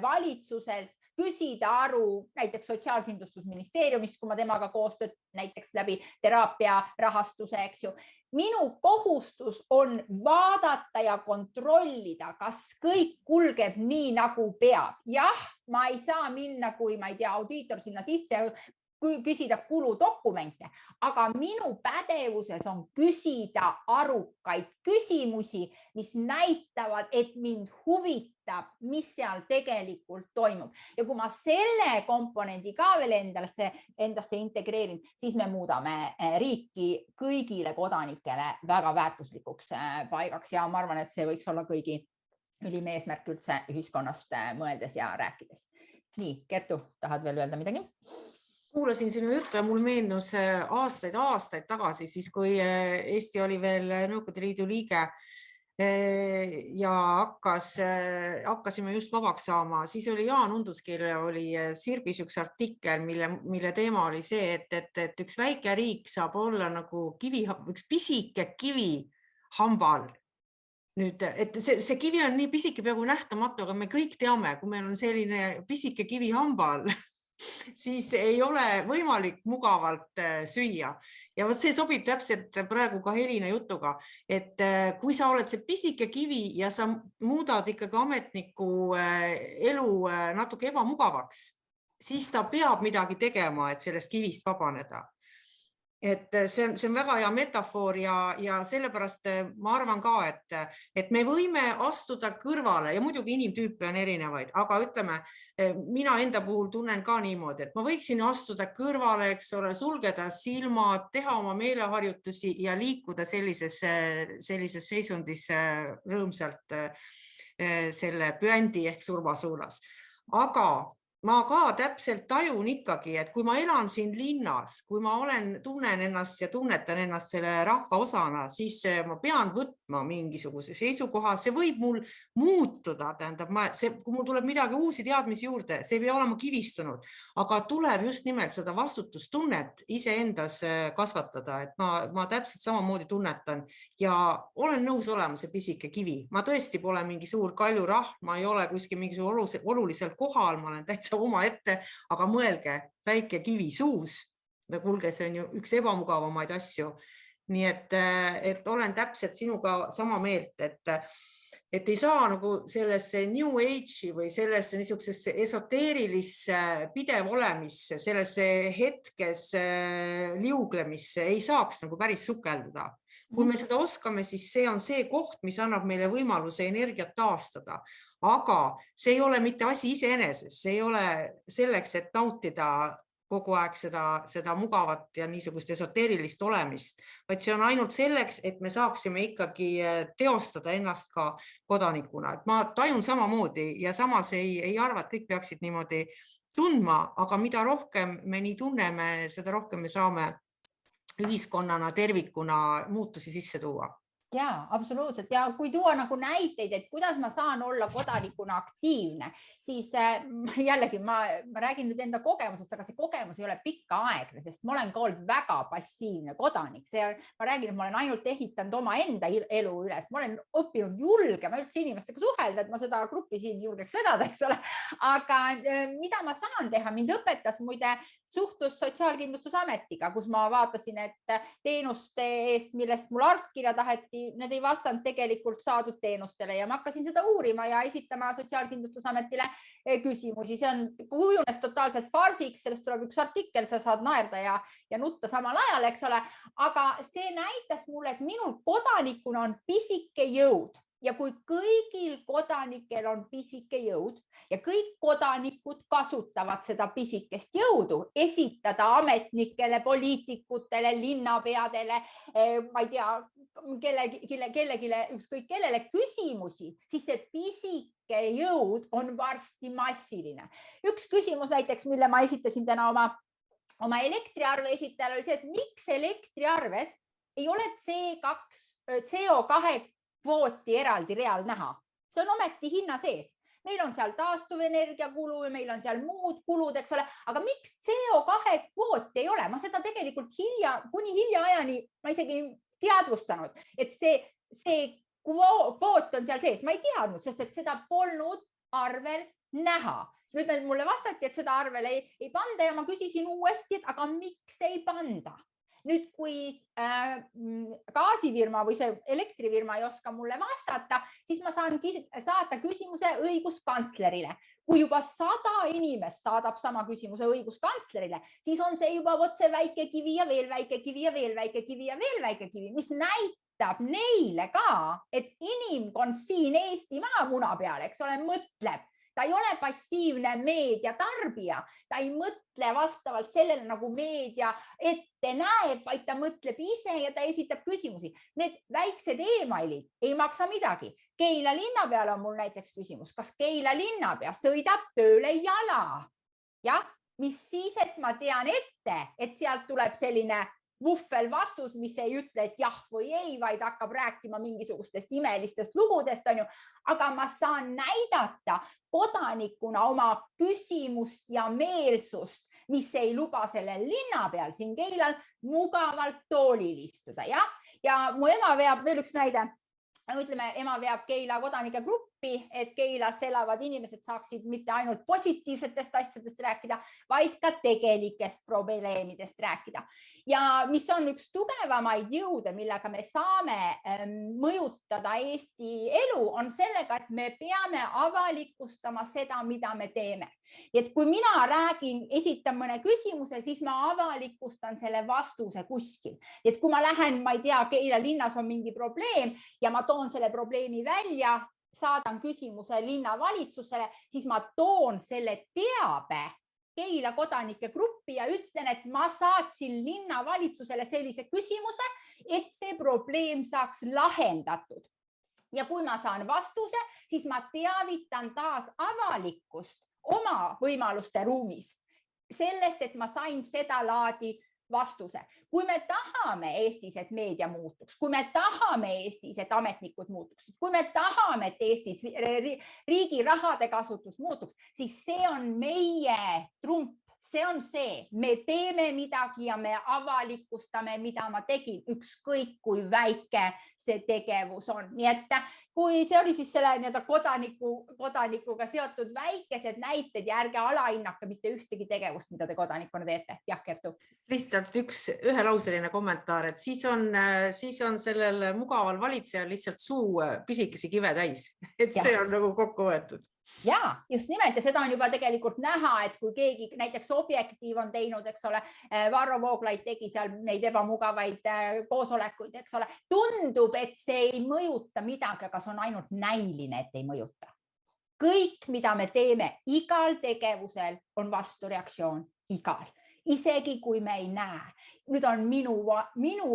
valitsuselt, küsida aru näiteks Sotsiaalkindlustusministeeriumist, kui ma temaga koostööd näiteks läbi teraapia rahastuse, eks ju. Minu kohustus on vaadata ja kontrollida, kas kõik kulgeb nii, nagu peab. Jah, ma ei saa minna, kui ma ei tea, audiitor sinna sisse küsida kuludokumente, aga minu pädevuses on küsida arukaid küsimusi, mis näitavad, et mind huvitab, mis seal tegelikult toimub. Ja kui ma selle komponendi ka veel endasse integreerin, siis me muudame riiki kõigile kodanikele väga väärtuslikuks paigaks ja ma arvan, et see võiks olla kõigi ülim eesmärk üldse ühiskonnast mõeldes ja rääkides. Nii, Kertu, tahad veel öelda midagi? Kuulasin sinu juttu ja mul meenus aastaid tagasi, siis kui Eesti oli veel Nõukogude Liidu liige ja hakkasime just vabaks saama, siis oli Jaan Unduskirja oli Sirbis üks artikkel, mille teema oli see, et üks väike riik saab olla nagu üks pisike kivi hambal. Nüüd, et see kivi on nii pisike peaaegu nähtamatu, aga me kõik teame, kui meil on selline pisike kivi hambal, siis ei ole võimalik mugavalt süüa. Ja vot see sobib täpselt praegu ka Helina jutuga, et kui sa oled see pisike kivi ja sa muudad ikkagi ametniku elu natuke ebamugavaks, siis ta peab midagi tegema, et sellest kivist vabaneda. Et see on väga hea metafoor ja sellepärast ma arvan ka, et me võime astuda kõrvale ja muidugi inimtüüpe on erinevaid, aga ütleme, mina enda puhul tunnen ka niimoodi, et ma võiksin astuda kõrvale, eks ole, sulgeda silmad, teha oma meeleharjutusi ja liikuda sellises seisundis rõõmsalt selle püändi ehk surma suunas. Aga ma ka täpselt tajun ikkagi, et kui ma elan siin linnas, kui ma tunnen ennast ja tunnetan ennast selle rahva osana, siis ma pean võtma mingisuguse seisukoha, see võib mul muutuda, tähendab, kui mul tuleb midagi uusi teadmisi juurde, see ei pea olema kivistunud, aga tuleb just nimelt seda vastutustunnet iseendas kasvatada, et ma täpselt samamoodi tunnetan ja olen nõus olema see pisike kivi. Ma tõesti pole mingi suur kaljurahm, ma ei ole kuskil mingi olulisel kohal, ma olen täitsa oma ette, aga mõelge, väike kivi suus, kuulge, see on ju üks ebamugavamaid asju. Nii et olen täpselt sinuga sama meelt, et ei saa nagu sellesse New Age'i või sellesse niisugusesse esoteerilisse pidev olemisse, sellesse hetkes liuglemisse ei saaks nagu päris sukelduda. Kui me seda oskame, siis see on see koht, mis annab meile võimaluse energiat taastada. Aga see ei ole mitte asi iseeneses, see ei ole selleks, et nautida kogu aeg seda mugavat ja niisugust esoteerilist olemist, vaid see on ainult selleks, et me saaksime ikkagi teostada ennast ka kodanikuna. Et ma tajun samamoodi ja samas ei arva, et kõik peaksid niimoodi tundma, aga mida rohkem me nii tunneme, seda rohkem me saame ühiskonnana tervikuna muutusi sisse tuua. Jaa, absoluutselt. Ja kui tuua nagu näiteid, et kuidas ma saan olla kodanikuna aktiivne, siis jällegi ma räägin nüüd enda kogemusest, aga see kogemus ei ole pikaaegne, sest ma olen ka olnud väga passiivne kodanik. Ma räägin, et ma olen ainult ehitanud oma enda elu üles. Ma olen õppinud julgema üldse inimestega suhelda, et ma seda gruppi siin julgeks vedada, eks ole. Aga mida ma saan teha? Mind õpetas muide suhtlus Sotsiaalkindlustusametiga, kus ma vaatasin, et teenuste eest, millest mul argkirja taheti, need ei vastanud tegelikult saadud teenustele ja ma hakkasin seda uurima ja esitama Sotsiaalkindlustusametile küsimusi. See on kujunes totaalselt farsiks, sellest tuleb üks artikkel, sa saad naerda ja nutta samal ajal, eks ole. Aga see näitas mulle, et minul kodanikuna on pisike jõud. Ja kui kõigil kodanikel on pisike jõud ja kõik kodanikud kasutavad seda pisikest jõudu, esitada ametnikele, poliitikutele, linnapeadele, ma ei tea, kellelegi, ükskõik kellele küsimusi, siis see pisike jõud on varsti massiline. Üks küsimus näiteks, mille ma esitasin täna oma elektriarve esitajale oli see, et miks elektriarves ei ole CO2 kvooti eraldi real näha. See on ometi hinna sees. Meil on seal taastuvenergia kulu ja meil on seal muud kulud, eks ole. Aga miks CO2 kvooti ei ole? Ma seda tegelikult kuni hilja ajani ma isegi teadvustanud, et see kvoot on seal sees. Ma ei teadnud, sest et seda polnud arvel näha. Nüüd mulle vastati, et seda arvele ei panda ja ma küsisin uuesti, et aga miks ei panda? Nüüd, kui gaasifirma või see elektrifirma ei oska mulle vastata, siis ma saan saata küsimuse õiguskantslerile. Kui juba 100 inimest saadab sama küsimuse õiguskantslerile, siis on see juba see väike kivi ja veel väike kivi ja veel väike kivi ja veel väike kivi, mis näitab neile ka, et inimkond siin Eestimaa muna peal, eks ole, mõtleb. Ta ei ole passiivne meedia tarbija, ta ei mõtle vastavalt sellele, nagu meedia ette näeb, vaid ta mõtleb ise ja ta esitab küsimusi. Need väiksed e-mailid ei maksa midagi. Keila linnapeal on mul näiteks küsimus, kas Keila linnapea sõidab tööle jala? Jah, mis siis, et ma tean ette, et sealt tuleb selline vuffel vastus, mis ei ütle, et jah või ei, vaid hakkab rääkima mingisugustest imelistest lugudest, on ju. Aga ma saan näidata kodanikuna oma küsimust ja meelsust, mis ei luba sellel linnapeal siin Keilal mugavalt toolil istuda. Ja mu ema veab veel üks näide. Ütleme, ema veab Keila kodanike gruppi, et Keilas elavad inimesed saaksid mitte ainult positiivsetest asjadest rääkida, vaid ka tegelikest probleemidest rääkida. Ja mis on üks tugevamaid jõude, millega me saame mõjutada Eesti elu, on sellega, et me peame avalikustama seda, mida me teeme. Et kui mina räägin, esitan mõne küsimuse, siis ma avalikustan selle vastuse kuskil. Et kui ma lähen, ma ei tea, Keila linnas on mingi probleem ja ma toon selle probleemi välja, saadan küsimuse linnavalitsusele, siis ma toon selle teabe Keila kodanike gruppi ja ütlen, et ma saatsin linnavalitsusele sellise küsimuse, et see probleem saaks lahendatud. Ja kui ma saan vastuse, siis ma teavitan taas avalikkust oma võimaluste ruumis sellest, et ma sain seda laadi vastuse. Kui me tahame Eestis, et meedia muutuks, kui me tahame Eestis, et ametnikud muutuks, kui me tahame, et Eestis riigi rahade kasutus muutuks, siis see on meie trump. See on see, me teeme midagi ja me avalikustame, mida ma tegin, ükskõik kui väike see tegevus on. Nii et kui see oli siis selle kodanikuga seotud väikesed näited ja ärge alahinnake mitte ühtegi tegevust, mida te kodanikuna teete. Jah, Kertu. Lihtsalt ühelauseline kommentaar, et siis on sellel mugaval valitsejal lihtsalt suu pisikesi kive täis, et see on nagu kokku võetud. Ja, just nimelt ja seda on juba tegelikult näha, et kui keegi näiteks Objektiiv on teinud, eks ole, Varro Vooglaid tegi seal neid ebamugavaid koosolekuid, eks ole, tundub, et see ei mõjuta midagi, aga see on ainult näiline, et ei mõjuta. Kõik, mida me teeme, igal tegevusel on vastureaktsioon, igal. Isegi kui me ei näe. Nüüd on minu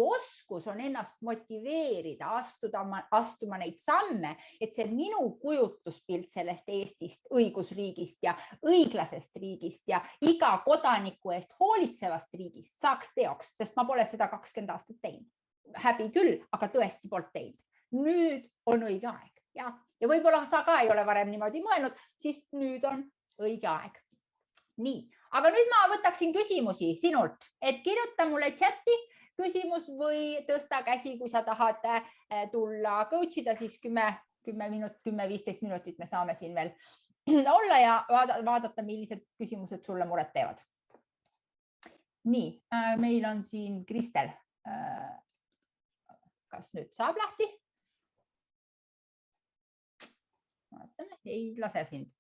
oskus on ennast motiveerida, astuma neid samme, et see minu kujutuspilt sellest Eestist, õigusriigist ja õiglasest riigist ja iga kodaniku eest hoolitsevast riigist saaks teoks, sest ma pole seda 20 aastat teinud. Häbi küll, aga tõesti poolt teinud. Nüüd on õige aeg. Ja võib-olla sa ka ei ole varem niimoodi mõelnud, siis nüüd on õige aeg. Nii, aga nüüd ma võtaksin küsimusi sinult, et kirjuta mulle chati küsimus või tõsta käsi, kui sa tahad tulla coachida, siis 10-15 minutit me saame siin veel olla ja vaadata, millised küsimused sulle muret teevad. Nii, meil on siin Kristel. Kas nüüd saab lahti? Vaatame, ei lase sind.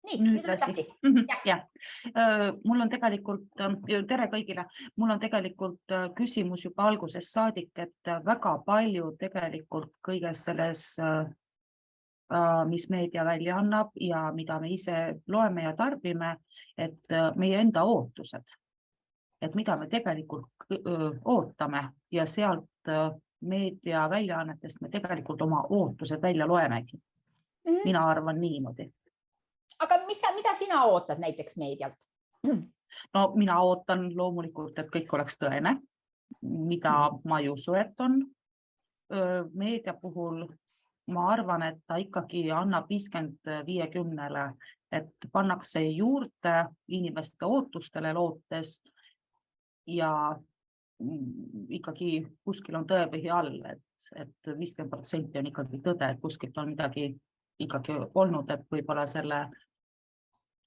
Nii, nüüd lahti. Ja. Mul on tegelikult, tere kõigile, mul on tegelikult küsimus juba algusest saadik, et väga palju tegelikult kõiges selles, mis meedia välja annab ja mida me ise loeme ja tarbime, et meie enda ootused, et mida me tegelikult ootame ja sealt meedia väljaannetest me tegelikult oma ootused välja loemegi. Mina arvan niimoodi. Aga mida sina ootad näiteks meedialt? No mina ootan loomulikult, et kõik oleks tõene, mida ma ei usu, et on. Meedia puhul ma arvan, et ta ikkagi annab 50-50-le, et pannakse juurde inimeste ootustele lootes ja ikkagi kuskil on tõepõhi all, et 50% on ikkagi tõde, et kuskilt on midagi ikkagi olnud, et võib-olla selle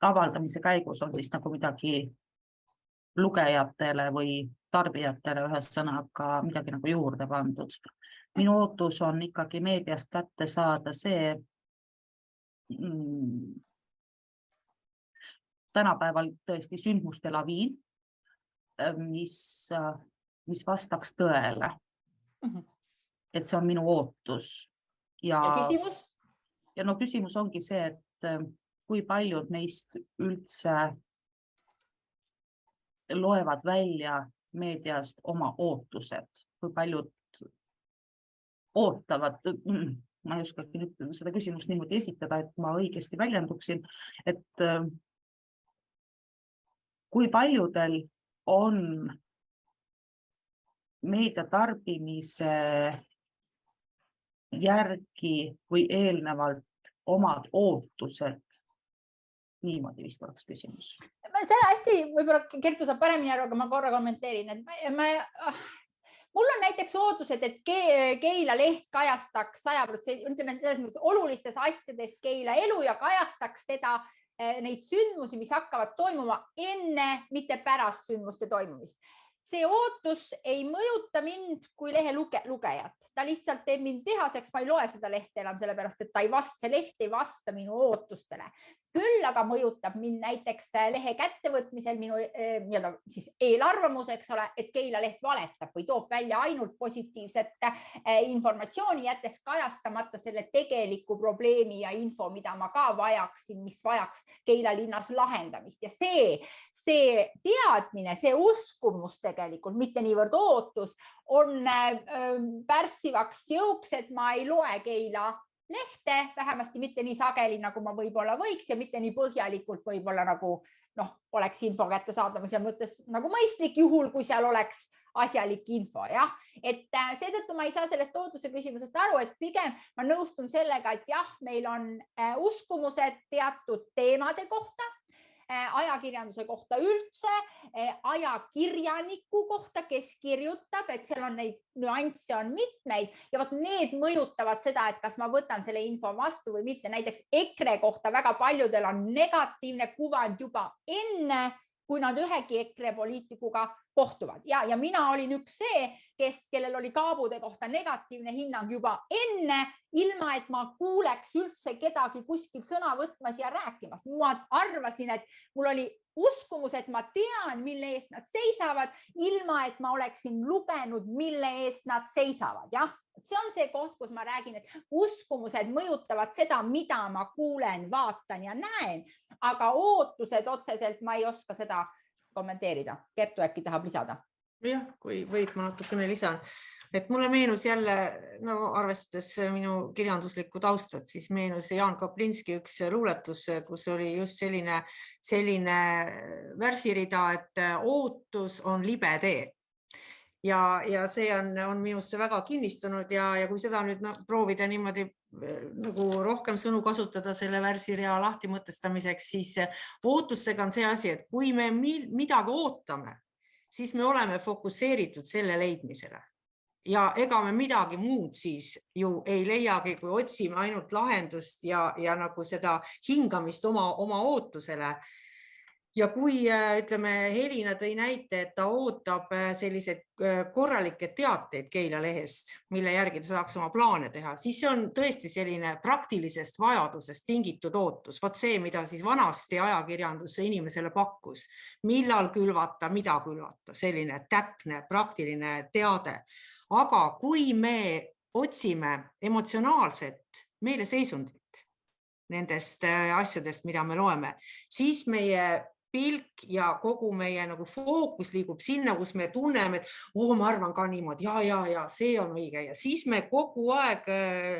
avaldamise käigus on siis nagu midagi lugejatele või tarbijatele ühesõnaga midagi nagu juurde pandud. Minu ootus on ikkagi meediast kätte saada see tänapäeval tõesti sündmuste laviin, mis vastaks tõele. Et see on minu ootus. Ja küsimus? Ja no küsimus ongi see, et kui paljud neist üldse loevad välja meediast oma ootused, kui paljud ootavad, ma ei oskagi nüüd seda küsimust niimoodi esitada, et ma õigesti väljenduksin, et kui paljudel on meedia tarbimise järgi või eelnevalt omad ootused. Niimoodi vist oleks küsimus. See hästi, võib-olla Kertu saab paremini aru, aga ma korra kommenteerin, et mul on näiteks ootused, et Keila leht kajastaks 100%, ütleme selles mõttes olulistes asjades Keila elu ja kajastaks seda, neid sündmusi, mis hakkavad toimuma enne, mitte pärast sündmuste toimumist. See ootus ei mõjuta mind kui lehe lugejat. Ta lihtsalt teeb mind vihaseks, ma ei loe seda lehte enam sellepärast, et see leht ei vasta minu ootustele. Küll aga mõjutab mind näiteks lehe kättevõtmisel minu siis eelarvamus, eks ole, et Keila leht valetab või toob välja ainult positiivset informatsiooni, jättes kajastamata selle tegeliku probleemi ja info, mida ma ka vajaksin, mis vajaks Keila linnas lahendamist. Ja see teadmine, see uskumus tegelikult, mitte niivõrd ootus, on pärssivaks jõuks, et ma ei loe Keila lehte, vähemasti mitte nii sageli, nagu ma võib-olla võiks ja mitte nii põhjalikult võib-olla nagu oleks info kättesaadamise mõttes nagu mõistlik juhul, kui seal oleks asjalik info. Jah? Et seetõttu ma ei saa sellest ootuse küsimusest aru, et pigem ma nõustun sellega, et jah, meil on uskumused teatud teemade kohta, ajakirjanduse kohta üldse, ajakirjaniku kohta, kes kirjutab, et seal on neid nüansse on mitmeid ja vot need mõjutavad seda, et kas ma võtan selle info vastu või mitte. Näiteks EKRE kohta väga paljudel on negatiivne kuvand juba enne, kui nad ühegi EKRE poliitikuga kohtuvad. Ja mina olin üks see, kellel oli Kaabude kohta negatiivne hinnang juba enne, ilma et ma kuuleks üldse kedagi kuskil sõna võtmas ja rääkimas. Ma arvasin, et mul oli uskumus, et ma tean, mille eest nad seisavad, ilma et ma oleksin lugenud, mille eest nad seisavad. Jah? See on see koht, kus ma räägin, et uskumused mõjutavad seda, mida ma kuulen, vaatan ja näen, aga ootused otseselt ma ei oska seda kommenteerida. Kertu äkki tahab lisada? Jah, kui võib, ma natukene lisan. Et mulle meenus jälle, arvestades minu kirjanduslikku taustat, siis meenus Jaan Kaplinski üks luuletus, kus oli just selline värsirida, et ootus on libe tee. Ja see on minusse väga kinnistunud ja kui seda nüüd proovida niimoodi nagu rohkem sõnu kasutada selle värsirea lahtimõtestamiseks, siis ootustega on see asi, et kui me midagi ootame, siis me oleme fokusseeritud selle leidmisele. Ja ega me midagi muud siis ju ei leiagi, kui otsime ainult lahendust ja nagu seda hingamist oma ootusele. Ja kui, ütleme, Helina tõi näite, et ta ootab sellised korralikke teateid Keila lehest, mille järgi ta saaks oma plaane teha, siis see on tõesti selline praktilisest vajadusest tingitud ootus. Vot see, mida siis vanasti ajakirjanduse inimesele pakkus, millal külvata, mida külvata, selline täpne, praktiline teade. Aga kui me otsime emotsionaalset meeleseisundit nendest asjadest, mida me loeme, siis meie pilk ja kogu meie nagu fookus liigub sinna, kus me tunneme, et ma arvan ka niimoodi, ja see on õige. Ja siis me kogu aeg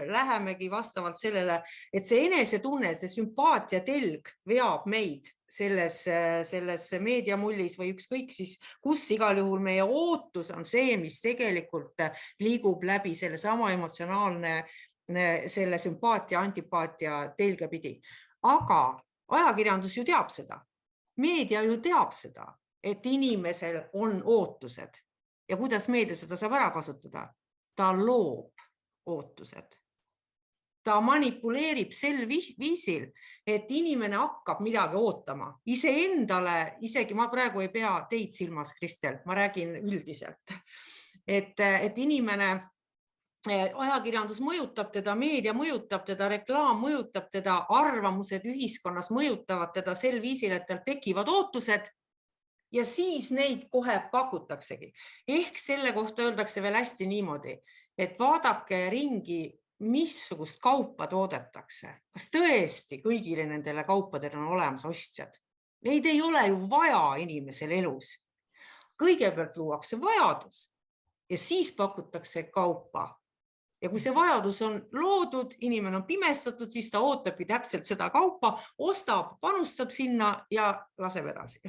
lähemegi vastavalt sellele, et see enesetunne, see sümpaatia telg veab meid selles meediamullis või ükskõik siis, kus igal juhul meie ootus on see, mis tegelikult liigub läbi selle sama emotsionaalne selle sümpaatia, antipaatia telge pidi. Aga ajakirjandus ju teab seda. Meedia ju teab seda, et inimesel on ootused ja kuidas meedia seda saab ära kasutada? Ta loob ootused. Ta manipuleerib sel viisil, et inimene hakkab midagi ootama. Iseendale, isegi ma praegu ei pea teid silmas, Kristel, ma räägin üldiselt, et inimene ajakirjandus mõjutab teda, meedia mõjutab teda, reklaam mõjutab teda, arvamused ühiskonnas mõjutavad teda sel viisil, et tal tekivad ootused ja siis neid kohe pakutaksegi. Ehk selle kohta öeldakse veel hästi niimoodi, et vaadake ringi, missugust kaupa toodetakse. Kas tõesti kõigile nendele kaupadele on olemas ostjad? Neid ei ole ju vaja inimesel elus. Kõigepealt luuakse vajadus ja siis pakutakse kaupa. Ja kui see vajadus on loodud, inimene on pimestatud, siis ta ootabki täpselt seda kaupa, ostab, panustab sinna ja laseb edasi.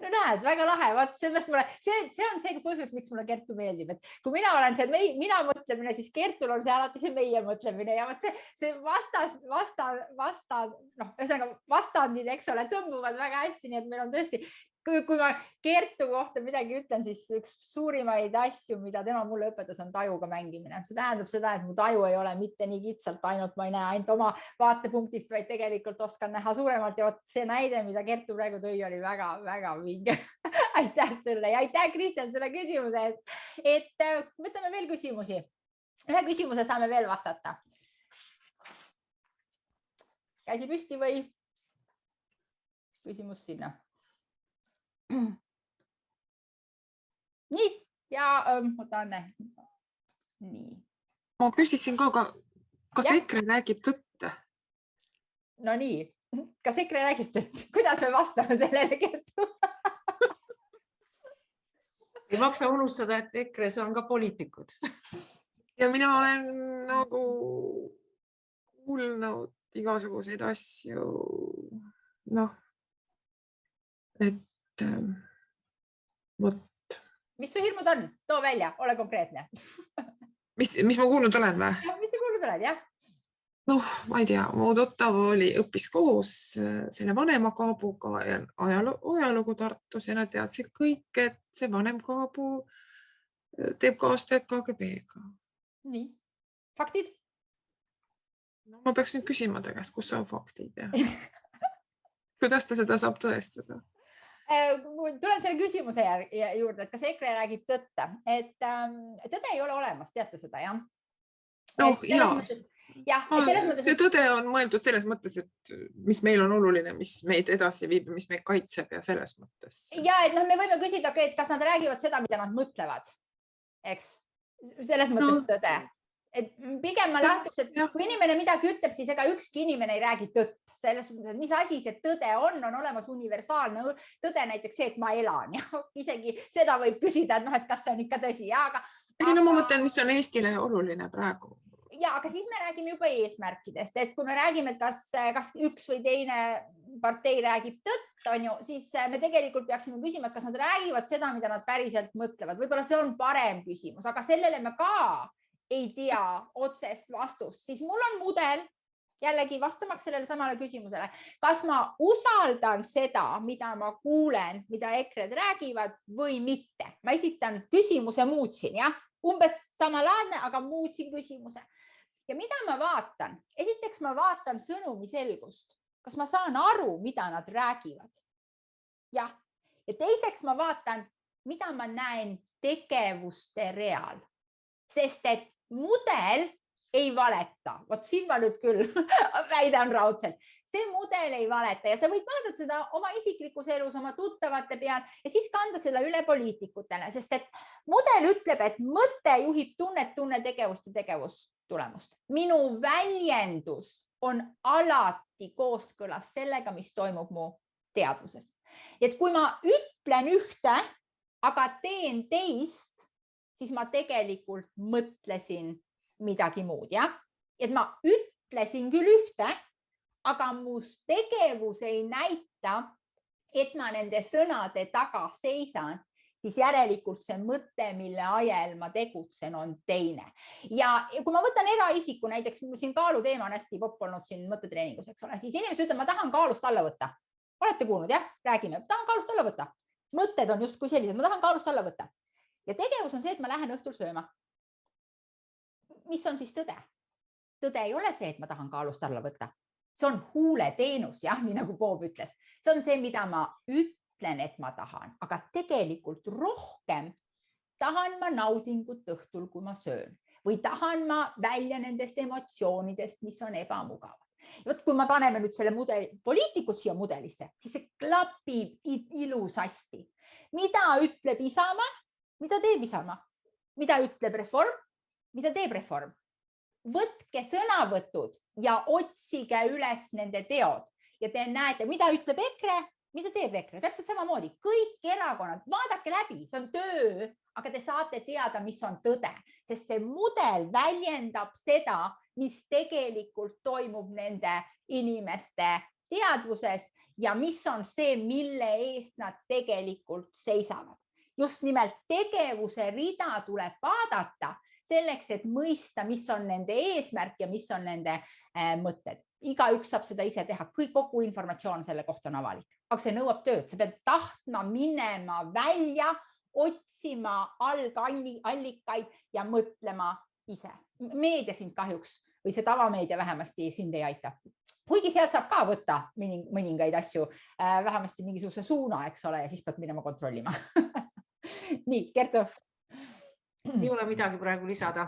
No näed, väga lahe. See on see põhjus, miks mulle Kertu meeldib. Et kui mina olen see mina mõtlemine, siis Kertul on see alati see meie mõtlemine ja see vastandid, eks ole, tõmbuvad väga hästi, nii et meil on tõesti kui ma Kertu kohta midagi ütlen, siis üks suurimaid asju, mida tema mulle õpetas, on tajuga mängimine. See tähendab seda, et mu taju ei ole mitte nii kitsalt, ainult ma ei näe ainult oma vaatepunktist, vaid tegelikult oskan näha suuremalt ja see näide, mida Kertu praegu tõi, oli väga-väga vinge. Aitäh sulle ja aitäh, Kristjan, selle küsimuse eest. Et võtame veel küsimusi. Ühe küsimuse saame veel vastata. Käsi püsti või küsimus sinna? Nii, ja Anne. Nii. Ma küsisin ka, kas EKRE räägib tõtte? No nii, kas EKRE räägib tõtte? Kuidas me vastame sellele, Kertu? Ei maksa unustada, et EKRE-s on ka poliitikud. Ja mina olen nagu kuulnud igasuguseid asju, et vot. Mis su hirmud on? Too välja, ole konkreetne. Mis ma kuulnud olen või? Ja, mis sa kuulnud oled, jah? Ma ei tea, mu tuttav õppis koos selle vanema Kaabuga ja ajalugu Tartus ja nad teadsid kõik, et see vanem Kaabu teeb koostööd KGB-ga. Nii, faktid? Ma peaks nüüd küsima ta käest, kus on faktid ja kuidas ta seda saab tõestada? Tulen selle küsimuse juurde, et kas EKRE räägib tõtte, et tõde ei ole olemas, teate seda, jah? See tõde on mõeldud selles mõttes, et mis meil on oluline, mis meid edasi viib, mis meid kaitseb ja selles mõttes. Ja, et me võime küsida, et kas nad räägivad seda, mida nad mõtlevad, eks? Selles mõttes tõde. Et pigem ma lähtuks, et kui inimene midagi ütleb, siis ega ükski inimene ei räägi tõtt. Selles mõttes, et mis asi see tõde on olemas universaalne tõde, näiteks see, et ma elan. Ja isegi seda võib küsida, et kas see on ikka tõsi. Ma mõtlen, mis on Eestile oluline praegu. Ja, aga siis me räägime juba eesmärkidest, et kui me räägime, et kas üks või teine partei räägib tõtt, siis me tegelikult peaksime küsima, et kas nad räägivad seda, mida nad päriselt mõtlevad. Võib-olla see on parem küsimus, aga sellele me ka ei tea otsest vastust, siis mul on mudel, jällegi vastamaks sellele samale küsimusele, kas ma usaldan seda, mida ma kuulen, mida EKRE-d räägivad või mitte. Ma esitan küsimuse, muutsin, jah? Umbes samalaadne, aga muutsin küsimuse. Ja mida ma vaatan? Esiteks ma vaatan sõnumi selgust. Kas ma saan aru, mida nad räägivad? Jah. Ja teiseks ma vaatan, mida ma näen tegevuste real. Sest et mudel ei valeta. Vot siin ma nüüd küll väidan raudselt. See mudel ei valeta ja sa võid vaadata seda oma isiklikus elus, oma tuttavate peal ja siis kanda seda üle poliitikutele, sest et mudel ütleb, et mõte juhib tunne tegevust ja tegevustulemust. Minu väljendus on alati kooskõlas sellega, mis toimub mu teadvuses. Et kui ma ütlen ühte, aga teen teist, siis ma tegelikult mõtlesin midagi muud, jah? Et ma ütlesin küll ühte, aga mu tegevus ei näita, et ma nende sõnade taga seisan, siis järelikult see mõte, mille ajel ma tegutsen, on teine. Ja kui ma võtan eraisiku, näiteks siin kaaluteema on hästi popp olnud siin mõttetreeningus, eks ole, siis inimesed ütlevad, ma tahan kaalust alla võtta. Olete kuulnud, jah? Räägime, tahan kaalust alla võtta. Mõtted on just kui sellised, ma tahan kaalust alla võtta. Ja tegevus on see, et ma lähen õhtul sööma. Mis on siis tõde? Tõde ei ole see, et ma tahan kaalust alla võtta. See on huuleteenus, jah, nii nagu Bob ütles. See on see, mida ma ütlen, et ma tahan, aga tegelikult rohkem tahan ma naudingut õhtul, kui ma söön või tahan ma välja nendest emotsioonidest, mis on ebamugavad. Ja kui ma paneme nüüd selle poliitikud siia mudelisse, siis see klapib ilusasti. Mida ütleb Isamaa? Mida teeb Isamaa? Mida ütleb Reform? Mida teeb Reform? Võtke sõnavõtud ja otsige üles nende teod ja te näete, mida ütleb EKRE, mida teeb EKRE. Täpselt samamoodi, kõik erakonnad, vaadake läbi, see on töö, aga te saate teada, mis on tõde, sest see mudel väljendab seda, mis tegelikult toimub nende inimeste teadvuses ja mis on see, mille eest nad tegelikult seisavad. Just nimelt tegevuse rida tuleb vaadata, selleks, et mõista, mis on nende eesmärk ja mis on nende mõtted. Igaüks saab seda ise teha, kogu informatsioon selle kohta on avalik, aga see nõuab tööd, sa pead tahtma minema välja, otsima algallikaid ja mõtlema ise. Meedia sind kahjuks või see tavameedia vähemasti sind ei aita. Kuigi sealt saab ka võtta mõningaid asju, vähemasti mingisuguse suuna, eks ole, ja siis pead minema kontrollima. Nii, Kertu. Ei ole midagi praegu lisada.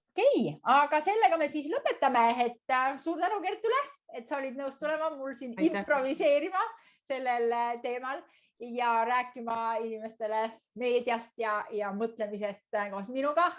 Okei, aga sellega me siis lõpetame, et suur tänu Kertule, et sa olid nõus tulema mul siin improviseerima sellel teemal ja rääkima inimestele meediast ja mõtlemisest koos minuga.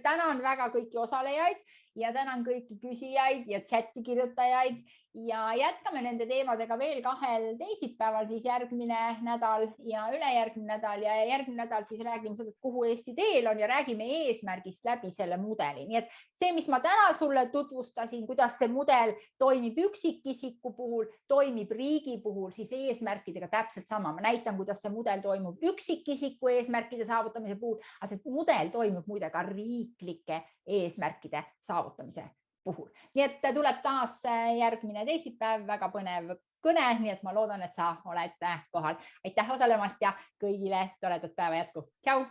Tänan väga kõiki osalejaid ja tänan kõiki küsijaid ja chati kirjutajaid ja jätkame nende teemadega veel 2 teisipäeval, siis järgmine nädal ja ülejärgmine nädal ja järgmine nädal siis räägime seda, kuhu Eesti teel on ja räägime eesmärgist läbi selle mudeli. Nii et see, mis ma täna sulle tutvustasin, kuidas see mudel toimib üksikisiku puhul, toimib riigi puhul, siis eesmärkidega täpselt sama. Ma näitan, kuidas see mudel toimub üksikisiku eesmärkide saavutamise puhul, aga see mudel toimub muide ka riiklike eesmärkide saavutamise puhul. Nii et tuleb taas järgmine teisipäev, väga põnev kõne, nii et ma loodan, et sa oled kohal. Aitäh osalemast ja kõigile toredat päeva jätku. Tšau!